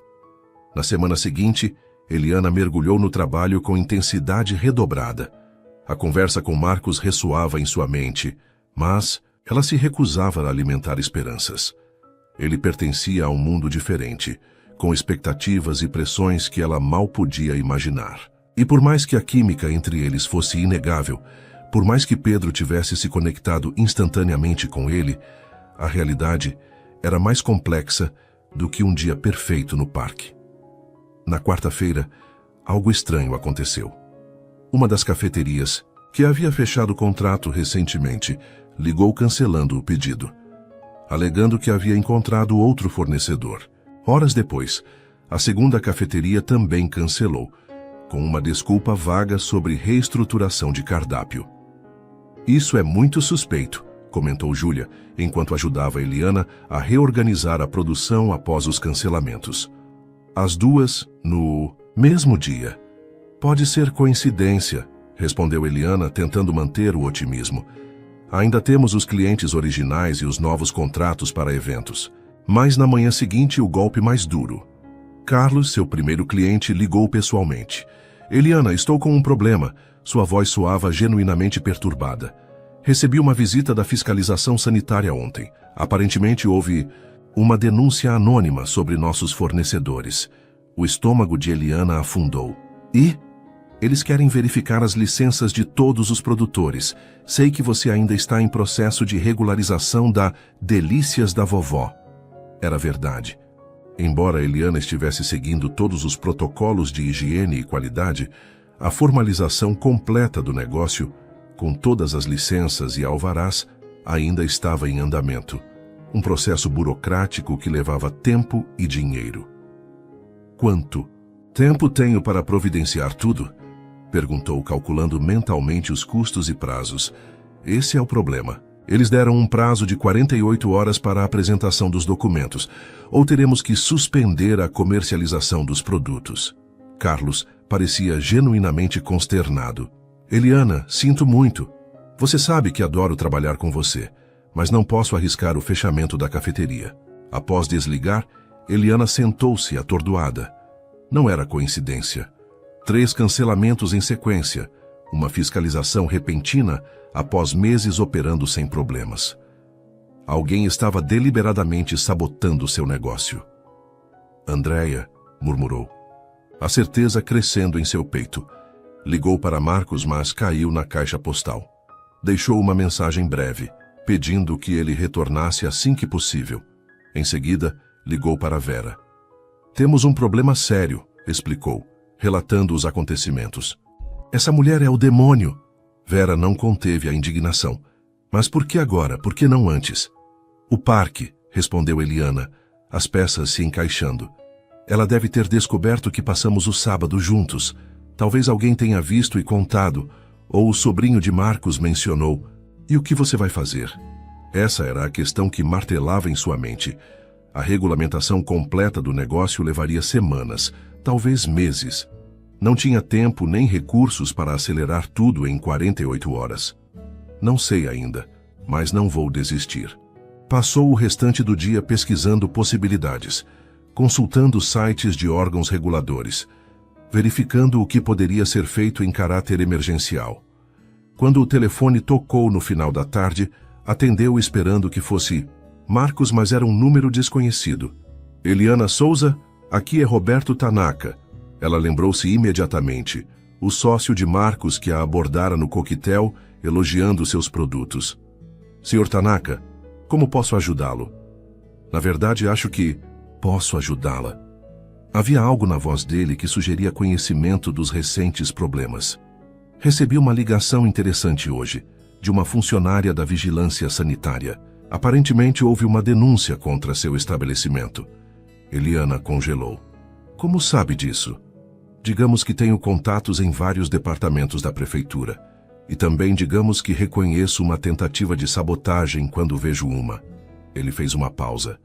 Na semana seguinte, Eliana mergulhou no trabalho com intensidade redobrada. A conversa com Marcos ressoava em sua mente, mas ela se recusava a alimentar esperanças. Ele pertencia a um mundo diferente, com expectativas e pressões que ela mal podia imaginar. E por mais que a química entre eles fosse inegável, por mais que Pedro tivesse se conectado instantaneamente com ele, a realidade era mais complexa do que um dia perfeito no parque. Na quarta-feira, algo estranho aconteceu. Uma das cafeterias, que havia fechado o contrato recentemente, ligou cancelando o pedido, alegando que havia encontrado outro fornecedor. Horas depois, a segunda cafeteria também cancelou, com uma desculpa vaga sobre reestruturação de cardápio. Isso é muito suspeito, comentou Júlia, enquanto ajudava Eliana a reorganizar a produção após os cancelamentos. As duas, no mesmo dia. Pode ser coincidência, respondeu Eliana, tentando manter o otimismo. Ainda temos os clientes originais e os novos contratos para eventos. Mas na manhã seguinte, o golpe mais duro. Carlos, seu primeiro cliente, ligou pessoalmente. Eliana, estou com um problema. Sua voz soava genuinamente perturbada. Recebi uma visita da fiscalização sanitária ontem. Aparentemente houve uma denúncia anônima sobre nossos fornecedores. O estômago de Eliana afundou. E? Eles querem verificar as licenças de todos os produtores. Sei que você ainda está em processo de regularização da Delícias da Vovó. Era verdade. Embora Eliana estivesse seguindo todos os protocolos de higiene e qualidade, a formalização completa do negócio, com todas as licenças e alvarás, ainda estava em andamento. Um processo burocrático que levava tempo e dinheiro. Quanto tempo tenho para providenciar tudo? Perguntou, calculando mentalmente os custos e prazos. Esse é o problema. Eles deram um prazo de 48 horas para a apresentação dos documentos, ou teremos que suspender a comercialização dos produtos. Carlos parecia genuinamente consternado. Eliana, sinto muito. Você sabe que adoro trabalhar com você, mas não posso arriscar o fechamento da cafeteria. Após desligar, Eliana sentou-se atordoada. Não era coincidência. 3 cancelamentos em sequência, uma fiscalização repentina após meses operando sem problemas. Alguém estava deliberadamente sabotando seu negócio. Andréia, murmurou. A certeza crescendo em seu peito. Ligou para Marcos, mas caiu na caixa postal. Deixou uma mensagem breve, pedindo que ele retornasse assim que possível. Em seguida, ligou para Vera. Temos um problema sério, explicou, relatando os acontecimentos. Essa mulher é o demônio. Vera não conteve a indignação. Mas por que agora? Por que não antes? O parque, respondeu Eliana, as peças se encaixando. Ela deve ter descoberto que passamos o sábado juntos. Talvez alguém tenha visto e contado, ou o sobrinho de Marcos mencionou. E o que você vai fazer? Essa era a questão que martelava em sua mente. A regulamentação completa do negócio levaria semanas, talvez meses. Não tinha tempo nem recursos para acelerar tudo em 48 horas. Não sei ainda, mas não vou desistir. Passou o restante do dia pesquisando possibilidades, consultando sites de órgãos reguladores, verificando o que poderia ser feito em caráter emergencial. Quando o telefone tocou no final da tarde, atendeu esperando que fosse Marcos, mas era um número desconhecido. Eliana Souza, aqui é Roberto Tanaka. Ela lembrou-se imediatamente, o sócio de Marcos que a abordara no coquetel, elogiando seus produtos. Senhor Tanaka, como posso ajudá-lo? Na verdade, acho que posso ajudá-la. Havia algo na voz dele que sugeria conhecimento dos recentes problemas. Recebi uma ligação interessante hoje, de uma funcionária da vigilância sanitária. Aparentemente houve uma denúncia contra seu estabelecimento. Eliana congelou. Como sabe disso? Digamos que tenho contatos em vários departamentos da prefeitura. E também digamos que reconheço uma tentativa de sabotagem quando vejo uma. Ele fez uma pausa.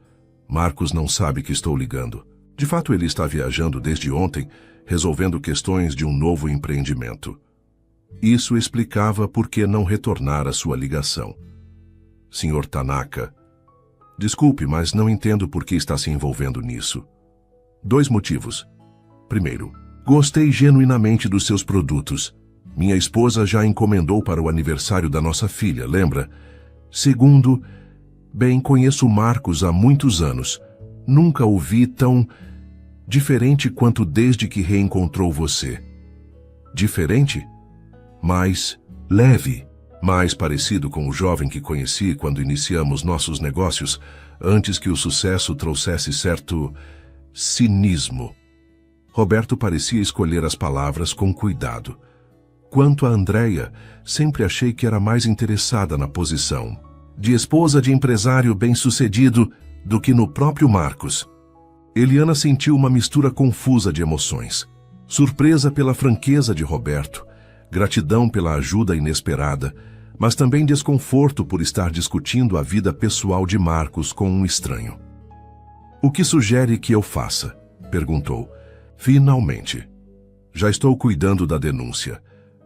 Marcos não sabe que estou ligando. De fato, ele está viajando desde ontem, resolvendo questões de um novo empreendimento. Isso explicava por que não retornar a sua ligação. Senhor Tanaka, desculpe, mas não entendo por que está se envolvendo nisso. 2 motivos. Primeiro, gostei genuinamente dos seus produtos. Minha esposa já encomendou para o aniversário da nossa filha, lembra? Segundo, bem, conheço Marcos há muitos anos. Nunca o vi tão diferente quanto desde que reencontrou você. Diferente? Mais leve, mais parecido com o jovem que conheci quando iniciamos nossos negócios, antes que o sucesso trouxesse certo cinismo. Roberto parecia escolher as palavras com cuidado. Quanto a Andréia, sempre achei que era mais interessada na posição de esposa de empresário bem-sucedido do que no próprio Marcos. Eliana sentiu uma mistura confusa de emoções. Surpresa pela franqueza de Roberto, gratidão pela ajuda inesperada, mas também desconforto por estar discutindo a vida pessoal de Marcos com um estranho. O que sugere que eu faça? Perguntou. Finalmente. Já estou cuidando da denúncia.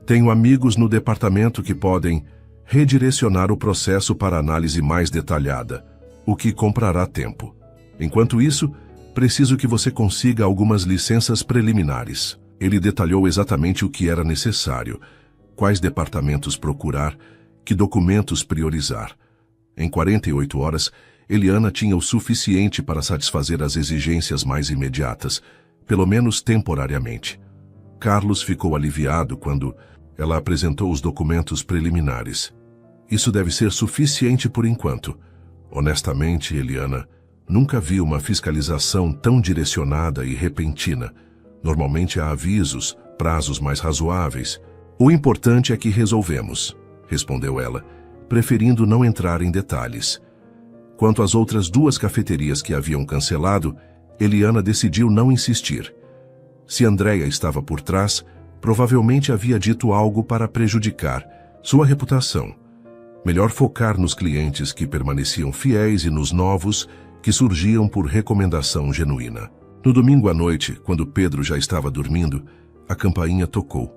Tenho amigos no departamento que podem redirecionar o processo para análise mais detalhada, o que comprará tempo. Enquanto isso, preciso que você consiga algumas licenças preliminares. Ele detalhou exatamente o que era necessário, quais departamentos procurar, que documentos priorizar. Em 48 horas, Eliana tinha o suficiente para satisfazer as exigências mais imediatas, pelo menos temporariamente. Carlos ficou aliviado quando ela apresentou os documentos preliminares. Isso deve ser suficiente por enquanto. Honestamente, Eliana, nunca vi uma fiscalização tão direcionada e repentina. Normalmente há avisos, prazos mais razoáveis. O importante é que resolvemos, respondeu ela, preferindo não entrar em detalhes. Quanto às outras 2 cafeterias que haviam cancelado, Eliana decidiu não insistir. Se Andréia estava por trás, provavelmente havia dito algo para prejudicar sua reputação. Melhor focar nos clientes que permaneciam fiéis e nos novos que surgiam por recomendação genuína. No domingo à noite, quando Pedro já estava dormindo, a campainha tocou.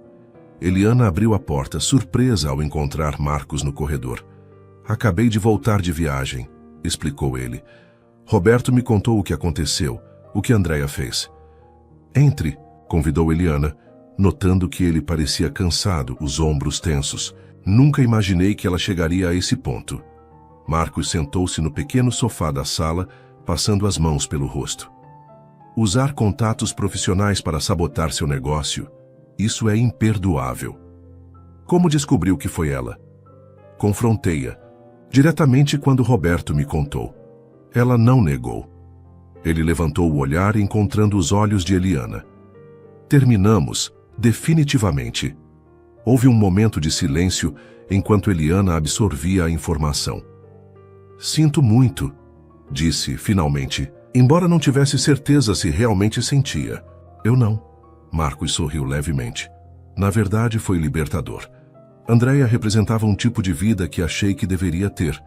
Eliana abriu a porta, surpresa ao encontrar Marcos no corredor. Acabei de voltar de viagem, explicou ele. Roberto me contou o que aconteceu, o que Andréia fez. Entre, convidou Eliana, notando que ele parecia cansado, os ombros tensos. Nunca imaginei que ela chegaria a esse ponto. Marcos sentou-se no pequeno sofá da sala, passando as mãos pelo rosto. Usar contatos profissionais para sabotar seu negócio, isso é imperdoável. Como descobriu que foi ela? Confrontei-a, diretamente quando Roberto me contou. Ela não negou. Ele levantou o olhar encontrando os olhos de Eliana. Terminamos, definitivamente. Houve um momento de silêncio enquanto Eliana absorvia a informação. Sinto muito, disse finalmente, embora não tivesse certeza se realmente sentia. Eu não. Marcos sorriu levemente. Na verdade, foi libertador. Andréia representava um tipo de vida que achei que deveria ter.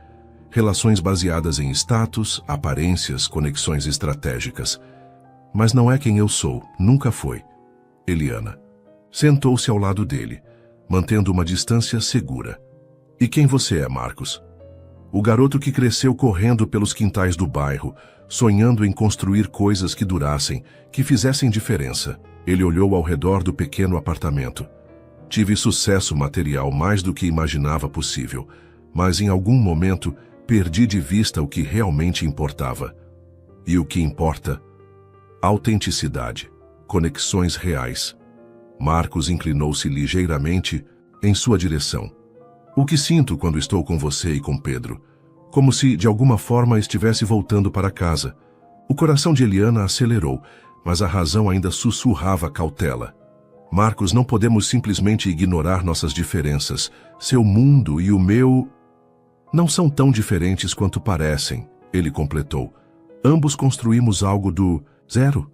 Relações baseadas em status, aparências, conexões estratégicas. Mas não é quem eu sou, nunca foi. Eliana. Sentou-se ao lado dele, mantendo uma distância segura. E quem você é, Marcos? O garoto que cresceu correndo pelos quintais do bairro, sonhando em construir coisas que durassem, que fizessem diferença. Ele olhou ao redor do pequeno apartamento. Tive sucesso material mais do que imaginava possível, mas em algum momento perdi de vista o que realmente importava. E o que importa? Autenticidade, conexões reais. Marcos inclinou-se ligeiramente em sua direção. O que sinto quando estou com você e com Pedro? Como se, de alguma forma, estivesse voltando para casa. O coração de Eliana acelerou, mas a razão ainda sussurrava cautela. Marcos, não podemos simplesmente ignorar nossas diferenças. Seu mundo e o meu não são tão diferentes quanto parecem, ele completou. Ambos construímos algo do zero.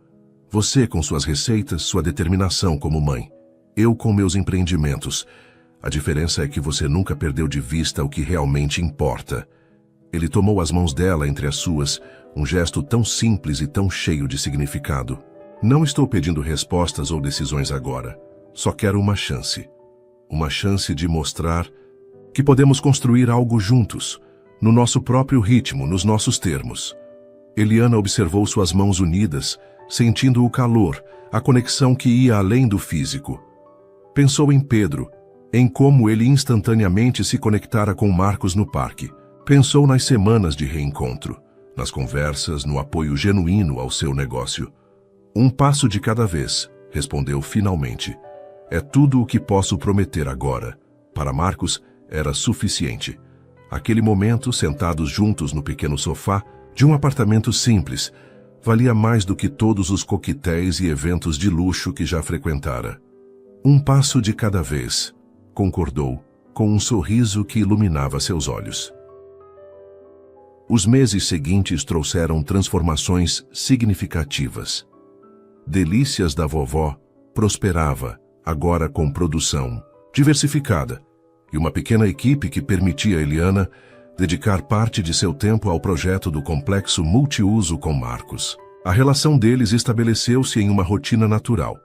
Você com suas receitas, sua determinação como mãe. Eu com meus empreendimentos. A diferença é que você nunca perdeu de vista o que realmente importa. Ele tomou as mãos dela entre as suas, um gesto tão simples e tão cheio de significado. Não estou pedindo respostas ou decisões agora. Só quero uma chance. Uma chance de mostrar que podemos construir algo juntos, no nosso próprio ritmo, nos nossos termos. Eliana observou suas mãos unidas, sentindo o calor, a conexão que ia além do físico. Pensou em Pedro, em como ele instantaneamente se conectara com Marcos no parque. Pensou nas semanas de reencontro, nas conversas, no apoio genuíno ao seu negócio. Um passo de cada vez, respondeu finalmente. É tudo o que posso prometer agora. Para Marcos, era suficiente. Aquele momento, sentados juntos no pequeno sofá de um apartamento simples, valia mais do que todos os coquetéis e eventos de luxo que já frequentara. Um passo de cada vez, concordou, com um sorriso que iluminava seus olhos. Os meses seguintes trouxeram transformações significativas. Delícias da Vovó prosperava, agora com produção diversificada, e uma pequena equipe que permitia a Eliana dedicar parte de seu tempo ao projeto do complexo multiuso com Marcos. A relação deles estabeleceu-se em uma rotina natural.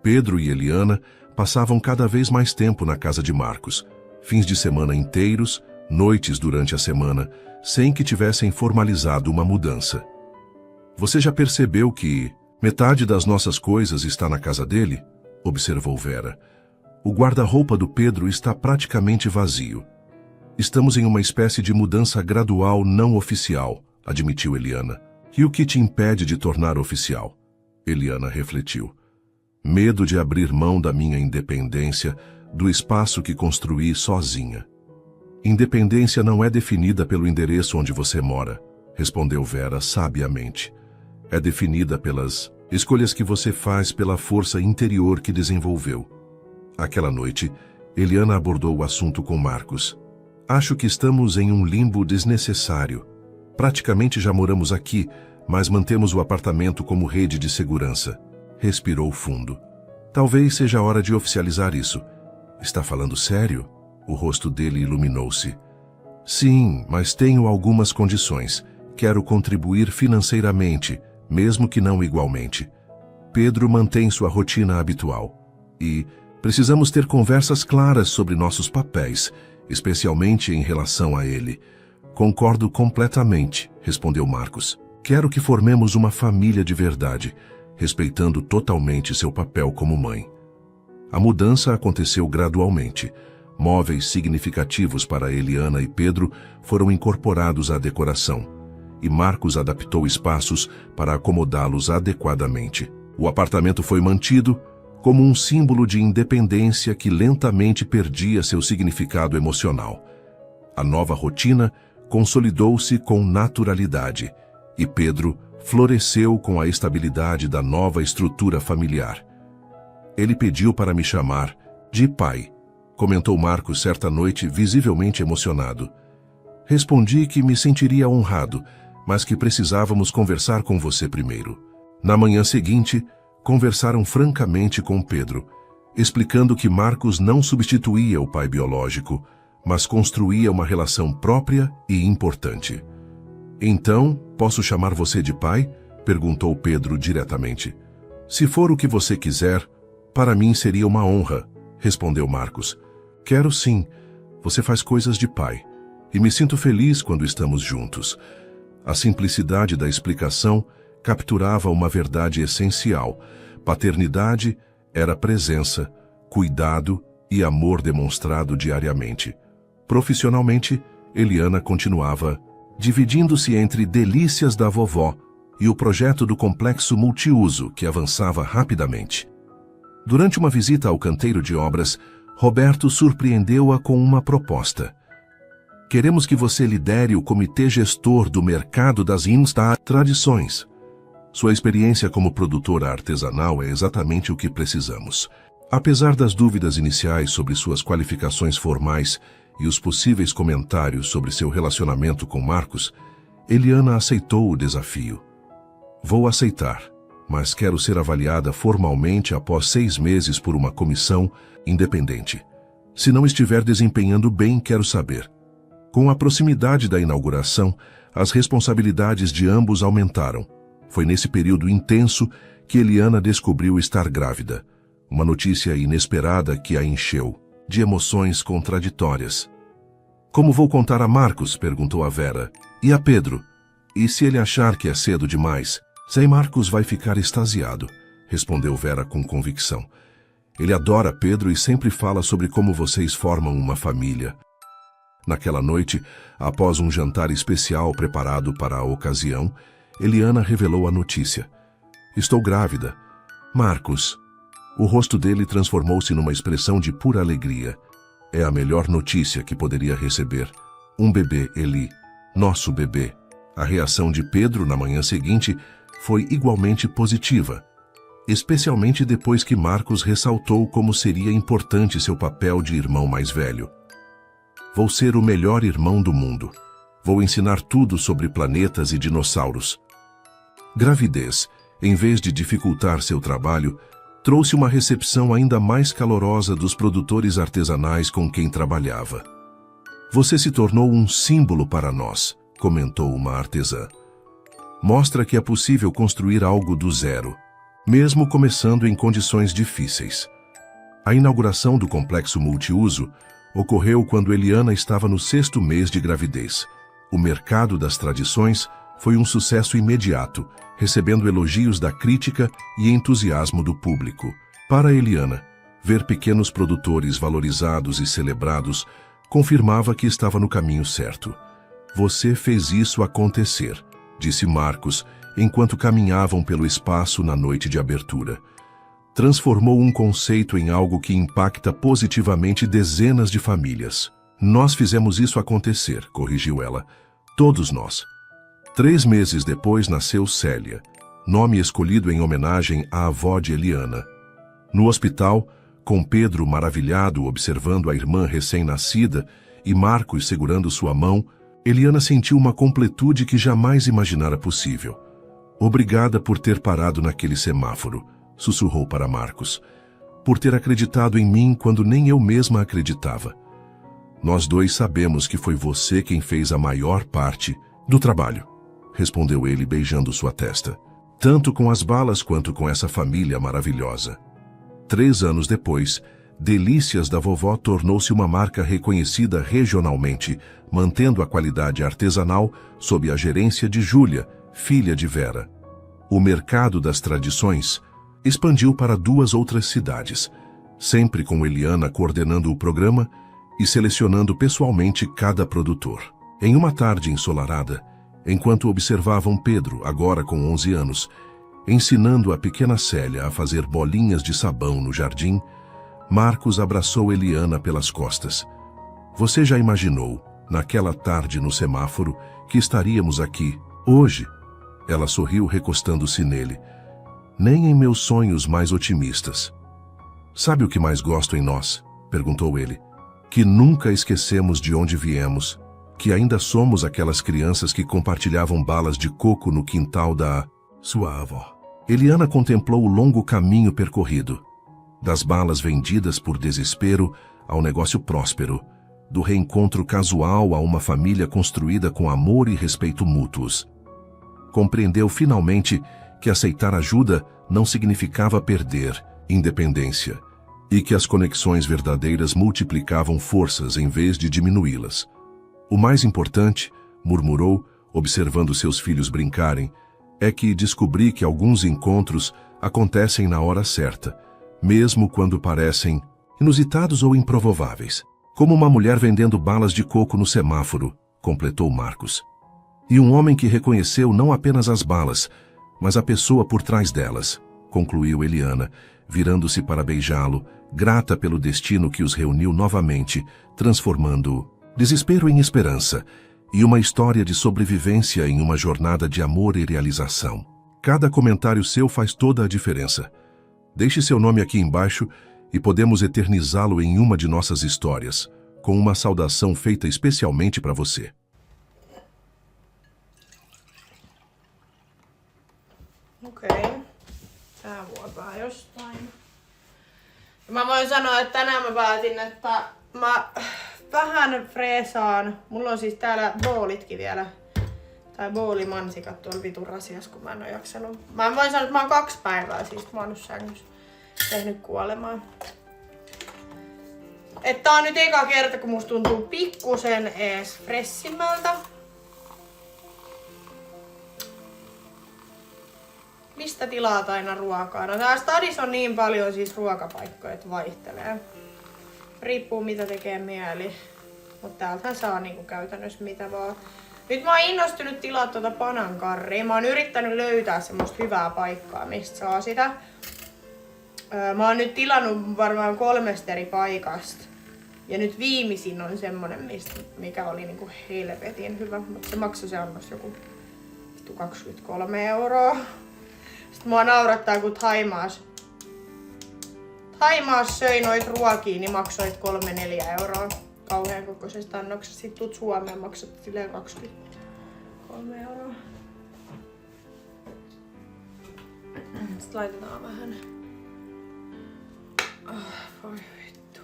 Pedro e Eliana passavam cada vez mais tempo na casa de Marcos, fins de semana inteiros, noites durante a semana, sem que tivessem formalizado uma mudança. Você já percebeu que metade das nossas coisas está na casa dele? Observou Vera. O guarda-roupa do Pedro está praticamente vazio. Estamos em uma espécie de mudança gradual não oficial, admitiu Eliana. E o que te impede de tornar oficial? Eliana refletiu. Medo de abrir mão da minha independência, do espaço que construí sozinha. Independência não é definida pelo endereço onde você mora, respondeu Vera sabiamente. É definida pelas escolhas que você faz, pela força interior que desenvolveu. Aquela noite, Eliana abordou o assunto com Marcos. Acho que estamos em um limbo desnecessário. Praticamente já moramos aqui, mas mantemos o apartamento como rede de segurança. Respirou fundo. Talvez seja a hora de oficializar isso. Está falando sério? O rosto dele iluminou-se. Sim, mas tenho algumas condições. Quero contribuir financeiramente, mesmo que não igualmente. Pedro mantém sua rotina habitual. E precisamos ter conversas claras sobre nossos papéis, especialmente em relação a ele. Concordo completamente, respondeu Marcos. Quero que formemos uma família de verdade, respeitando totalmente seu papel como mãe. A mudança aconteceu gradualmente. Móveis significativos para Eliana e Pedro foram incorporados à decoração, e Marcos adaptou espaços para acomodá-los adequadamente. O apartamento foi mantido como um símbolo de independência que lentamente perdia seu significado emocional. A nova rotina consolidou-se com naturalidade, e Pedro floresceu com a estabilidade da nova estrutura familiar. Ele pediu para me chamar de pai, comentou Marcos certa noite, visivelmente emocionado. Respondi que me sentiria honrado, mas que precisávamos conversar com você primeiro. Na manhã seguinte, conversaram francamente com Pedro, explicando que Marcos não substituía o pai biológico, mas construía uma relação própria e importante. Então, posso chamar você de pai? Perguntou Pedro diretamente. Se for o que você quiser, para mim seria uma honra, respondeu Marcos. Quero sim. Você faz coisas de pai. E me sinto feliz quando estamos juntos. A simplicidade da explicação capturava uma verdade essencial. Paternidade era presença, cuidado e amor demonstrado diariamente. Profissionalmente, Eliana continuava dividindo-se entre delícias da vovó e o projeto do complexo multiuso que avançava rapidamente. Durante uma visita ao canteiro de obras, Roberto surpreendeu-a com uma proposta. Queremos que você lidere o comitê gestor do mercado das tradições. Sua experiência como produtora artesanal é exatamente o que precisamos. Apesar das dúvidas iniciais sobre suas qualificações formais e os possíveis comentários sobre seu relacionamento com Marcos, Eliana aceitou o desafio. Vou aceitar, mas quero ser avaliada formalmente após 6 meses por uma comissão independente. Se não estiver desempenhando bem, quero saber. Com a proximidade da inauguração, as responsabilidades de ambos aumentaram. Foi nesse período intenso que Eliana descobriu estar grávida. Uma notícia inesperada que a encheu de emoções contraditórias. Como vou contar a Marcos? Perguntou a Vera. E a Pedro? E se ele achar que é cedo demais? Sei, Marcos vai ficar extasiado, respondeu Vera com convicção. Ele adora Pedro e sempre fala sobre como vocês formam uma família. Naquela noite, após um jantar especial preparado para a ocasião, Eliana revelou a notícia. Estou grávida. Marcos. O rosto dele transformou-se numa expressão de pura alegria. É a melhor notícia que poderia receber. Um bebê, Eli. Nosso bebê. A reação de Pedro na manhã seguinte foi igualmente positiva, especialmente depois que Marcos ressaltou como seria importante seu papel de irmão mais velho. Vou ser o melhor irmão do mundo. Vou ensinar tudo sobre planetas e dinossauros. Gravidez, em vez de dificultar seu trabalho, trouxe uma recepção ainda mais calorosa dos produtores artesanais com quem trabalhava. Você se tornou um símbolo para nós, comentou uma artesã. Mostra que é possível construir algo do zero, mesmo começando em condições difíceis. A inauguração do complexo multiuso, ocorreu quando Eliana estava no 6º mês de gravidez. O mercado das tradições foi um sucesso imediato, recebendo elogios da crítica e entusiasmo do público. Para Eliana, ver pequenos produtores valorizados e celebrados confirmava que estava no caminho certo. Você fez isso acontecer, disse Marcos, enquanto caminhavam pelo espaço na noite de abertura. Transformou um conceito em algo que impacta positivamente dezenas de famílias. Nós fizemos isso acontecer, corrigiu ela. Todos nós. 3 meses depois nasceu Célia, nome escolhido em homenagem à avó de Eliana. No hospital, com Pedro maravilhado observando a irmã recém-nascida e Marcos segurando sua mão, Eliana sentiu uma completude que jamais imaginara possível. Obrigada por ter parado naquele semáforo, sussurrou para Marcos. Por ter acreditado em mim quando nem eu mesma acreditava. Nós dois sabemos que foi você quem fez a maior parte do trabalho, respondeu ele beijando sua testa. Tanto com as balas quanto com essa família maravilhosa. 3 anos depois, Delícias da Vovó tornou-se uma marca reconhecida regionalmente, mantendo a qualidade artesanal sob a gerência de Júlia, filha de Vera. O mercado das tradições expandiu para 2 outras cidades, sempre com Eliana coordenando o programa e selecionando pessoalmente cada produtor. Em uma tarde ensolarada, enquanto observavam Pedro, agora com 11 anos, ensinando a pequena Célia a fazer bolinhas de sabão no jardim, Marcos abraçou Eliana pelas costas. Você já imaginou, naquela tarde no semáforo, que estaríamos aqui, hoje? Ela sorriu recostando-se nele. Nem em meus sonhos mais otimistas. Sabe o que mais gosto em nós? Perguntou ele. Que nunca esquecemos de onde viemos, que ainda somos aquelas crianças que compartilhavam balas de coco no quintal da sua avó. Eliana contemplou o longo caminho percorrido, das balas vendidas por desespero ao negócio próspero, do reencontro casual a uma família construída com amor e respeito mútuos. Compreendeu finalmente que aceitar ajuda não significava perder independência e que as conexões verdadeiras multiplicavam forças em vez de diminuí-las. O mais importante, murmurou, observando seus filhos brincarem, é que descobri que alguns encontros acontecem na hora certa, mesmo quando parecem inusitados ou improváveis. Como uma mulher vendendo balas de coco no semáforo, completou Marcos. E um homem que reconheceu não apenas as balas, mas a pessoa por trás delas, concluiu Eliana, virando-se para beijá-lo, grata pelo destino que os reuniu novamente, transformando desespero em esperança e uma história de sobrevivência em uma jornada de amor e realização. Cada comentário seu faz toda a diferença. Deixe seu nome aqui embaixo e podemos eternizá-lo em uma de nossas histórias, com uma saudação feita especialmente para você. Okei. Tää vuotaa jostain. Mä voin sanoa, että tänään mä päätin, että mä vähän freesaan. Mulla on siis täällä boolitkin vielä. Tai boolimansikat tuolla vitun rasias, kun mä en oo jaksanut. Mä voin sanoa, että mä oon 2 päivää siis maannut sängyssä. Tehnyt kuolemaan. Että tää on nyt eka kerta, kun musta tuntuu pikkusen ees fressimmältä. Mistä tilaat aina ruokaa? No tää stadissa on niin paljon siis ruokapaikkoja, että vaihtelee. Riippuu mitä tekee mieli. Mut täältähän saa niinku käytännössä mitä vaan. Nyt mä oon innostunut tilaa tuota panankarria. Mä oon yrittänyt löytää semmoista hyvää paikkaa, mistä saa sitä. Mä oon nyt tilannut varmaan 3 eri paikasta. Ja nyt viimeisin on semmonen, mikä oli niinku helvetin hyvä. Mutta se maksoi se annos joku 23 €. Sitten mua naurattaa, kun Thaimaassa söi noit ruokia, niin maksoit 3-4 € kauhean kokoisesta annoksesta. Sitten tuut Suomeen, maksat silleen 23 €. Sitten laitetaan vähän. Voi vittu.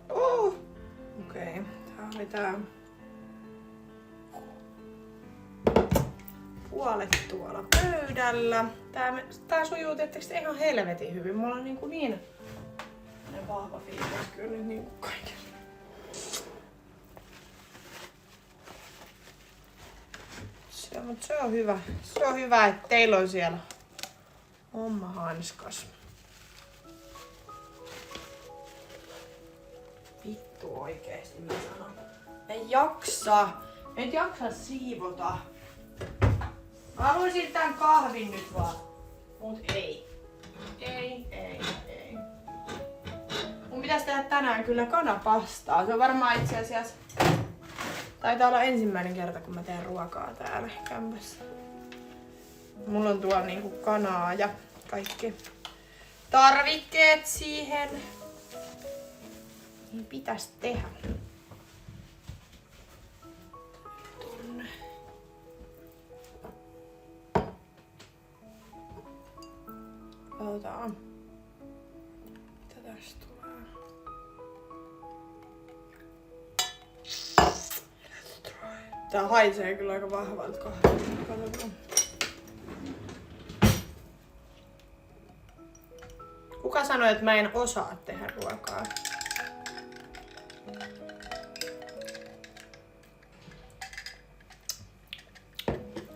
Okei, tää oli tää. Puolet tuolla pöydällä. Tää sujuu tietysti ihan helvetin hyvin. Mulla on niin vahva fiilis kyllä nyt niinku kaiken. Mutta se on hyvä. Se on hyvä, että teillä on siellä oma hanskas. Vittu oikeesti mä sanon. En jaksa siivota. Mä haluaisin tän kahvin nyt vaan. Mut ei. Ei. Mun pitäis tehdä tänään kyllä kanapastaa. Se on varmaan itse asiassa... Taitaa olla ensimmäinen kerta, kun mä teen ruokaa täällä kämpässä. Mulla on tuolla niinku kanaa ja kaikki tarvikkeet siihen. Niin pitäis tehdä. Tonne. Katsotaan. Mitä tästä tulee? Tää haisee kyllä aika vahvalta kahvilta. Katsotaan. Kuka sanoi, että mä en osaa tehdä ruokaa?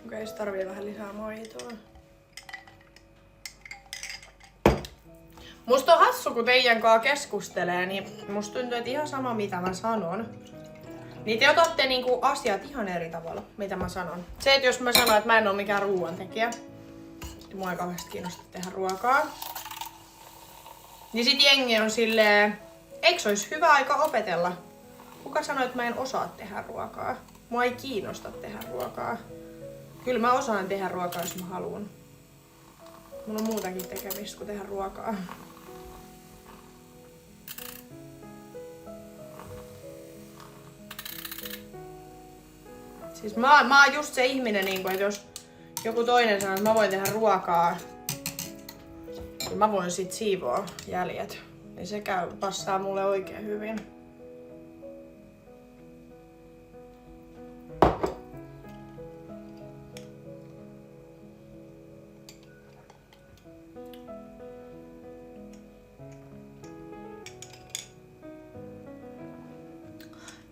Okei, se tarvii vähän lisää maitoa. Musta on hassu, kun teidän kanssa keskustelee, niin musta tuntuu, että ihan sama mitä mä sanon. Niin te otatte niinku asiat ihan eri tavalla, mitä mä sanon. Se, että jos mä sanon, että mä en oo mikään ruoantekijä, niin mua ei kauheasti kiinnosta tehdä ruokaa. Niin sit jengi on silleen, eikö se olisi hyvä aika opetella? Kuka sanoi, että mä en osaa tehdä ruokaa? Mua ei kiinnosta tehdä ruokaa. Kyllä mä osaan tehdä ruokaa, jos mä haluan. Mulla on muutakin tekemistä kuin tehdä ruokaa. Siis mä oon just se ihminen, että jos joku toinen sanoo, että mä voin tehdä ruokaa, niin mä voin sit siivoa jäljet. Niin se passaa mulle oikein hyvin.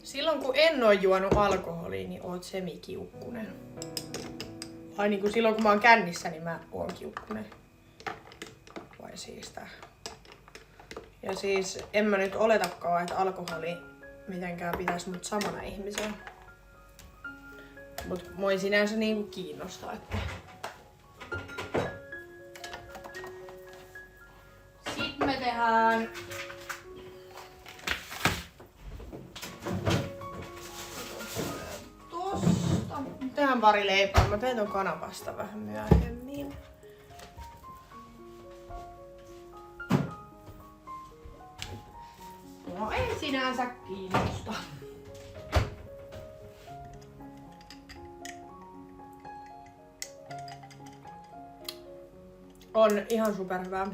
Silloin kun en oo juonut alkoholia, niin oot semikiukkunen. Vai niinku silloin kun mä oon kännissä, niin mä oon kiukkunen. Vai siis tää. Ja siis en mä nyt oletakaan, että alkoholi mitenkään pitäis mut samana ihmisenä. Mut mua ei sinänsä niinku kiinnosta, että... Sitten me tehdään... Tehdään pari leipää. Mä teen ton kanapasta vähän myöhemmin. No ei sinänsä kiinnosta. On ihan superhyvää.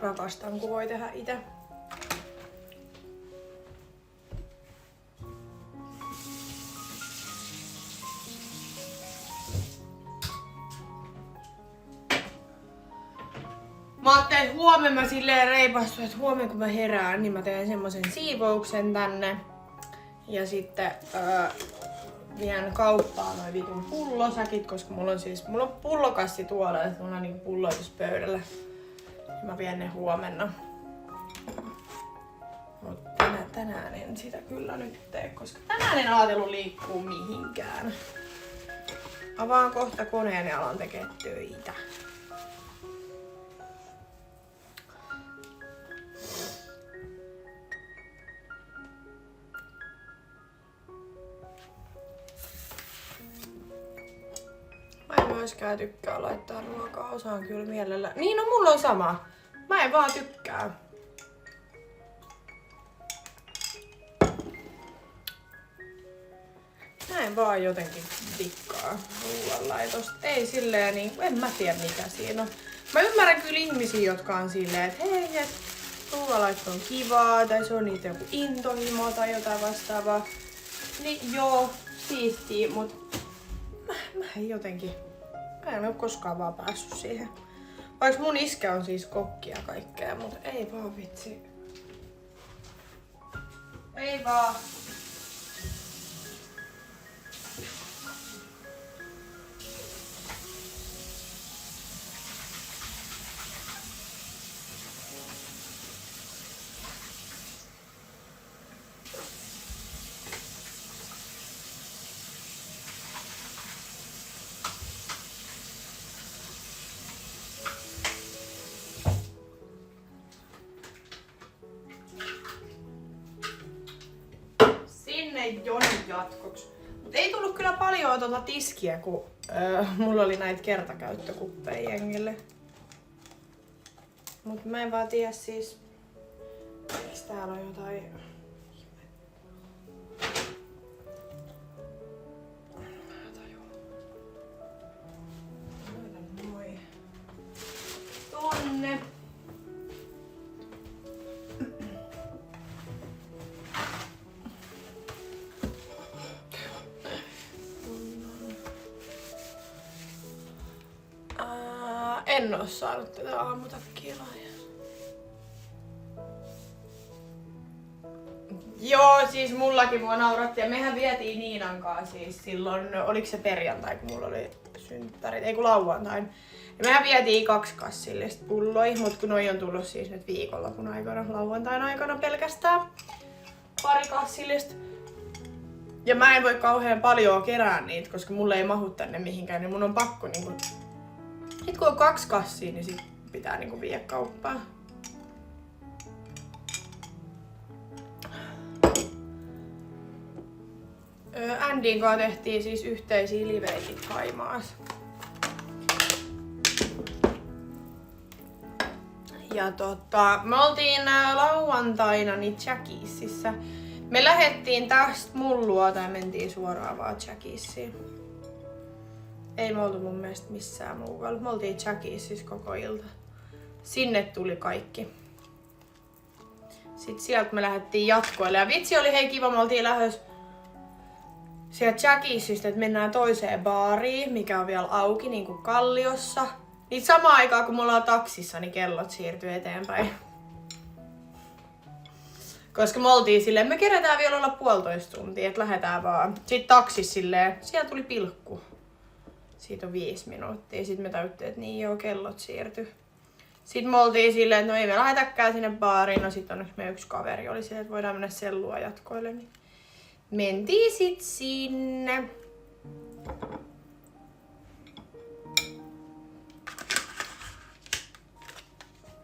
Rakastan, kun voi tehdä itse. Mä ajattelin, että huomenna mä silleen reipastuin, että huomenna kun mä herään, niin mä teen semmosen siivouksen tänne. Ja sitten vien kauppaan noin vitun pullosäkit, koska mulla on pullokassi tuolla, että mulla on niinku pulloitus pöydällä. Ja mä vien ne huomenna. Mutta tänään en sitä kyllä nyt tee, koska tänään en ajatellut liikkuu mihinkään. Avaan kohta koneen ja alan tekee töitä. Mä en myöskään tykkää laittaa ruokaa, osaan kyllä mielellä. Niin, no mulla on sama. Mä en vaan tykkää. Mä en vaan jotenkin tikkaa ruoanlaitosta. Ei silleen niin, en mä tiedä mikä siinä on. Mä ymmärrän kyllä ihmisiä, jotka on silleen, että hei, et ruoanlaitto on kivaa, tai se on niitä joku intohimo tai jotain vastaavaa. Niin joo, siistiä, mut mä en jotenkin... Mä en oo koskaan vaan päässyt siihen. Vaikka mun iskä on siis kokki ja kaikkea, mutta ei vaan vitsi. Ei vaan. Jonin jatkoksi. Mut ei tullut kyllä paljon tiskiä, kun mulla oli näitä kertakäyttökuppeja jengille. Mut mä en vaan tiedä siis, miks täällä on jotain... Tonne. En oo saanut tätä aamutakkia laajan. Joo, siis mullakin mua nauratti ja mehän vietiin Niinan kanssa siis silloin, oliko se perjantai kun mulla oli synttärit, ei kun lauantain. Ja mehän vietiin 2 kassillista pulloja, mut kun noi on tullut siis nyt viikonlopun aikana, lauantain aikana pelkästään 2 kassillista. Ja mä en voi kauhean paljon kerää niitä, koska mulle ei mahu tänne mihinkään, niin mun on pakko niinku... Sit kun on 2 kassia, niin sit pitää niinku viedä kauppaan. Andin kanssa tehtiin siis yhteisiä liveitä Thaimaassa. Ja me oltiin lauantaina niin Jackiesissä. Me lähdettiin tästä mun luota ja mentiin suoraan vaan Jackiesiin. Ei me oltu mun mielestä missään muualla. Me oltiin Jackiesissä koko ilta. Sinne tuli kaikki. Sitten sieltä me lähdettiin jatkoille. Ja vitsi oli hei kiva, me oltiin lähdössä sieltä Jackiesistä, että mennään toiseen baariin, mikä on vielä auki, niin kuin Kalliossa. Niin samaan aikaan kun me ollaan taksissa, niin kellot siirtyy eteenpäin. Koska me oltiin silleen, me kerätään vielä olla 1,5 tuntia, että lähdetään vaan. Sitten taksissa silleen, siellä tuli pilkku. Siitä on 5 minuuttia. Sitten me tajuttiin, että niin joo, kellot siirtyi. Sitten me oltiin silleen, että no ei me lähdetäkään sinne baariin. No sit onneksi meidän yksi kaveri oli silleen, että voidaan mennä sellua jatkoille. Niin mentiin sit sinne.